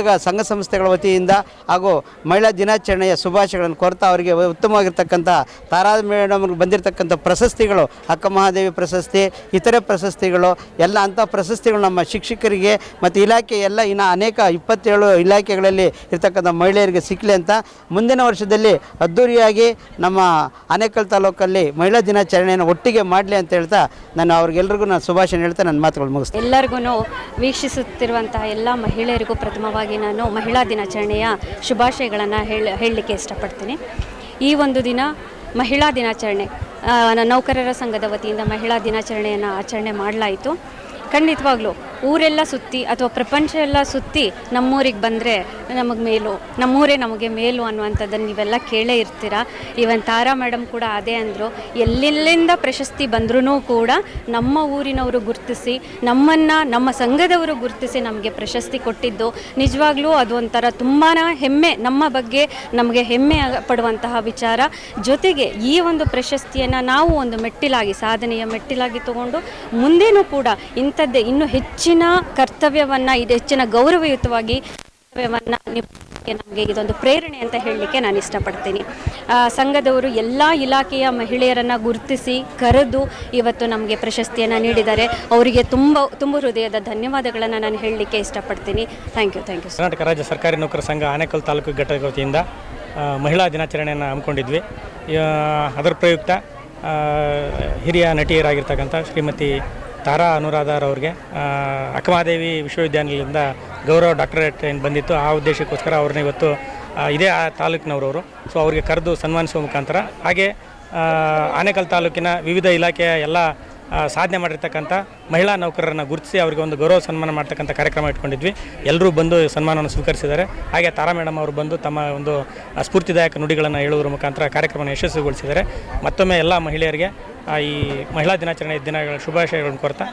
ಸಂಸ್ಥೆಗಳ ವತಿಯಿಂದ ಹಾಗೂ ಮಹಿಳಾ ದಿನಾಚರಣೆಯ ಶುಭಾಶಯಗಳನ್ನು ಕೋರ್ತಾ ಅವರಿಗೆ ಉತ್ತಮವಾಗಿರ್ತಕ್ಕಂಥ ತಾರಾ ಮೇಡಮ್ಗೆ ಬಂದಿರತಕ್ಕಂಥ ಪ್ರಶಸ್ತಿಗಳು, ಅಕ್ಕ ಮಹಾದೇವಿ ಪ್ರಶಸ್ತಿ, ಇತರೆ ಪ್ರಶಸ್ತಿಗಳು ಎಲ್ಲ ಅಂಥ ಪ್ರಶಸ್ತಿಗಳು ನಮ್ಮ ಶಿಕ್ಷಕರಿಗೆ ಮತ್ತು ಇಲಾಖೆ ಎಲ್ಲ ಇನ್ನು ಅನೇಕ 27 ಇಲಾಖೆಗಳಲ್ಲಿ ಇರ್ತಕ್ಕಂಥ ಮಹಿಳೆಯರಿಗೆ ಸಿಕ್ಕಲಿ ಅಂತ ಮುಂದಿನ ವರ್ಷದಲ್ಲಿ ಅದ್ಧೂರಿಯಾಗಿ ನಮ್ಮ ಆನೇಕಲ್ ತಾಲೂಕಲ್ಲಿ ಮಹಿಳಾ ದಿನಾಚರಣೆಯನ್ನು ಒಟ್ಟಿಗೆ ಮಾಡಲಿ ಅಂತ ಹೇಳ್ತಾ ನಾನು ಅವ್ರಿಗೆಲ್ರಿಗೂ ಶುಭಾಶಯ ಹೇಳ್ತಾ ನನ್ನ ಮಾತುಗಳು ಮುಗಿಸ್ತೇನೆ. ಎಲ್ಲರಿಗೂ ವೀಕ್ಷಿಸುತ್ತಿರುವಂತಹ ಎಲ್ಲ ಮಹಿಳೆಯರಿಗೂ ಪ್ರಥಮವಾಗಿ ನಾನು ಮಹಿಳಾ ದಿನಾಚರಣೆಯ ಶುಭಾಶಯಗಳನ್ನು ಹೇಳಲಿಕ್ಕೆ ಇಷ್ಟಪಡ್ತೀನಿ. ಈ ಒಂದು ದಿನ ಮಹಿಳಾ ದಿನಾಚರಣೆ, ನೌಕರರ ಸಂಘದ ವತಿಯಿಂದ ಮಹಿಳಾ ದಿನಾಚರಣೆಯನ್ನು ಆಚರಣೆ ಮಾಡಲಾಯಿತು. ಖಂಡಿತವಾಗ್ಲೂ ಊರೆಲ್ಲ ಸುತ್ತಿ ಅಥವಾ ಪ್ರಪಂಚ ಎಲ್ಲ ಸುತ್ತಿ ನಮ್ಮೂರಿಗೆ ಬಂದರೆ ನಮಗೆ ಮೇಲು, ನಮ್ಮೂರೇ ನಮಗೆ ಮೇಲು ಅನ್ನುವಂಥದ್ದನ್ನು ನೀವೆಲ್ಲ ಕೇಳೇ ಇರ್ತೀರ. ಈವನ್ ತಾರಾ ಮೇಡಮ್ ಕೂಡ ಅದೇ ಅಂದರು. ಎಲ್ಲೆಲ್ಲಿಂದ ಪ್ರಶಸ್ತಿ ಬಂದ್ರೂ ಕೂಡ ನಮ್ಮ ಊರಿನವರು ಗುರುತಿಸಿ, ನಮ್ಮ ಸಂಘದವರು ಗುರುತಿಸಿ ನಮಗೆ ಪ್ರಶಸ್ತಿ ಕೊಟ್ಟಿದ್ದು ನಿಜವಾಗ್ಲೂ ಅದು ಒಂಥರ ತುಂಬಾ ಹೆಮ್ಮೆ, ನಮ್ಮ ಬಗ್ಗೆ ನಮಗೆ ಹೆಮ್ಮೆ ಪಡುವಂತಹ ವಿಚಾರ. ಜೊತೆಗೆ ಈ ಒಂದು ಪ್ರಶಸ್ತಿಯನ್ನು ನಾವು ಒಂದು ಮೆಟ್ಟಿಲಾಗಿ, ಸಾಧನೆಯ ಮೆಟ್ಟಿಲಾಗಿ ತಗೊಂಡು ಮುಂದೇನೂ ಕೂಡ ಇಂಥದ್ದೇ ಇನ್ನೂ ಹೆಚ್ಚಿನ ಕರ್ತವ್ಯವನ್ನು, ಹೆಚ್ಚಿನ ಗೌರವಯುತವಾಗಿ ಕರ್ತವ್ಯವನ್ನು ನಮಗೆ ಇದೊಂದು ಪ್ರೇರಣೆ ಅಂತ ಹೇಳಲಿಕ್ಕೆ ನಾನು ಇಷ್ಟಪಡ್ತೀನಿ. ಸಂಘದವರು ಎಲ್ಲ ಇಲಾಖೆಯ ಮಹಿಳೆಯರನ್ನು ಗುರುತಿಸಿ ಕರೆದು ಇವತ್ತು ನಮಗೆ ಪ್ರಶಸ್ತಿಯನ್ನು ನೀಡಿದ್ದಾರೆ. ಅವರಿಗೆ ತುಂಬ ಹೃದಯದ ಧನ್ಯವಾದಗಳನ್ನು ನಾನು ಹೇಳಲಿಕ್ಕೆ ಇಷ್ಟಪಡ್ತೀನಿ. Thank you. ಕರ್ನಾಟಕ ರಾಜ್ಯ ಸರ್ಕಾರಿ ನೌಕರ ಸಂಘ ಆನೇಕಲ್ ತಾಲೂಕು ಘಟಕ ವತಿಯಿಂದ ಮಹಿಳಾ ದಿನಾಚರಣೆಯನ್ನು ಹಮ್ಮಿಕೊಂಡಿದ್ವಿ. ಅದರ ಪ್ರಯುಕ್ತ ಹಿರಿಯ ನಟಿಯರಾಗಿರ್ತಕ್ಕಂಥ ಶ್ರೀಮತಿ ತಾರಾ ಅನುರಾಧಾರವ್ರಿಗೆ ಅಕ್ಕಮಹಾದೇವಿ ವಿಶ್ವವಿದ್ಯಾನಿಲಯದಿಂದ ಗೌರವ ಡಾಕ್ಟರೇಟ್ ಏನು ಬಂದಿತ್ತು, ಆ ಉದ್ದೇಶಕ್ಕೋಸ್ಕರ ಅವ್ರನ್ನ ಇವತ್ತು ಇದೇ ಆ ತಾಲೂಕಿನವರವರು. ಸೊ ಅವರಿಗೆ ಕರೆದು ಸನ್ಮಾನಿಸುವ ಮುಖಾಂತರ, ಹಾಗೆ ಆನೇಕಲ್ ತಾಲೂಕಿನ ವಿವಿಧ ಇಲಾಖೆಯ ಎಲ್ಲ ಸಾಧನೆ ಮಾಡಿರ್ತಕ್ಕಂಥ ಮಹಿಳಾ ನೌಕರರನ್ನು ಗುರುತಿಸಿ ಅವರಿಗೆ ಒಂದು ಗೌರವ ಸನ್ಮಾನ ಮಾಡ್ತಕ್ಕಂಥ ಕಾರ್ಯಕ್ರಮ ಇಟ್ಕೊಂಡಿದ್ವಿ. ಎಲ್ಲರೂ ಬಂದು ಸನ್ಮಾನವನ್ನು ಸ್ವೀಕರಿಸಿದ್ದಾರೆ. ಹಾಗೆ ತಾರಾ ಮೇಡಮ್ ಅವರು ಬಂದು ತಮ್ಮ ಒಂದು ಸ್ಫೂರ್ತಿದಾಯಕ ನುಡಿಗಳನ್ನು ಹೇಳುವುದರ ಮುಖಾಂತರ ಕಾರ್ಯಕ್ರಮವನ್ನು ಯಶಸ್ವಿಗೊಳಿಸಿದ್ದಾರೆ. ಮತ್ತೊಮ್ಮೆ ಎಲ್ಲ ಮಹಿಳೆಯರಿಗೆ ಈ ಮಹಿಳಾ ದಿನಾಚರಣೆ ದಿನಗಳ ಶುಭಾಶಯಗಳನ್ನು ಕೋರ್ತಾ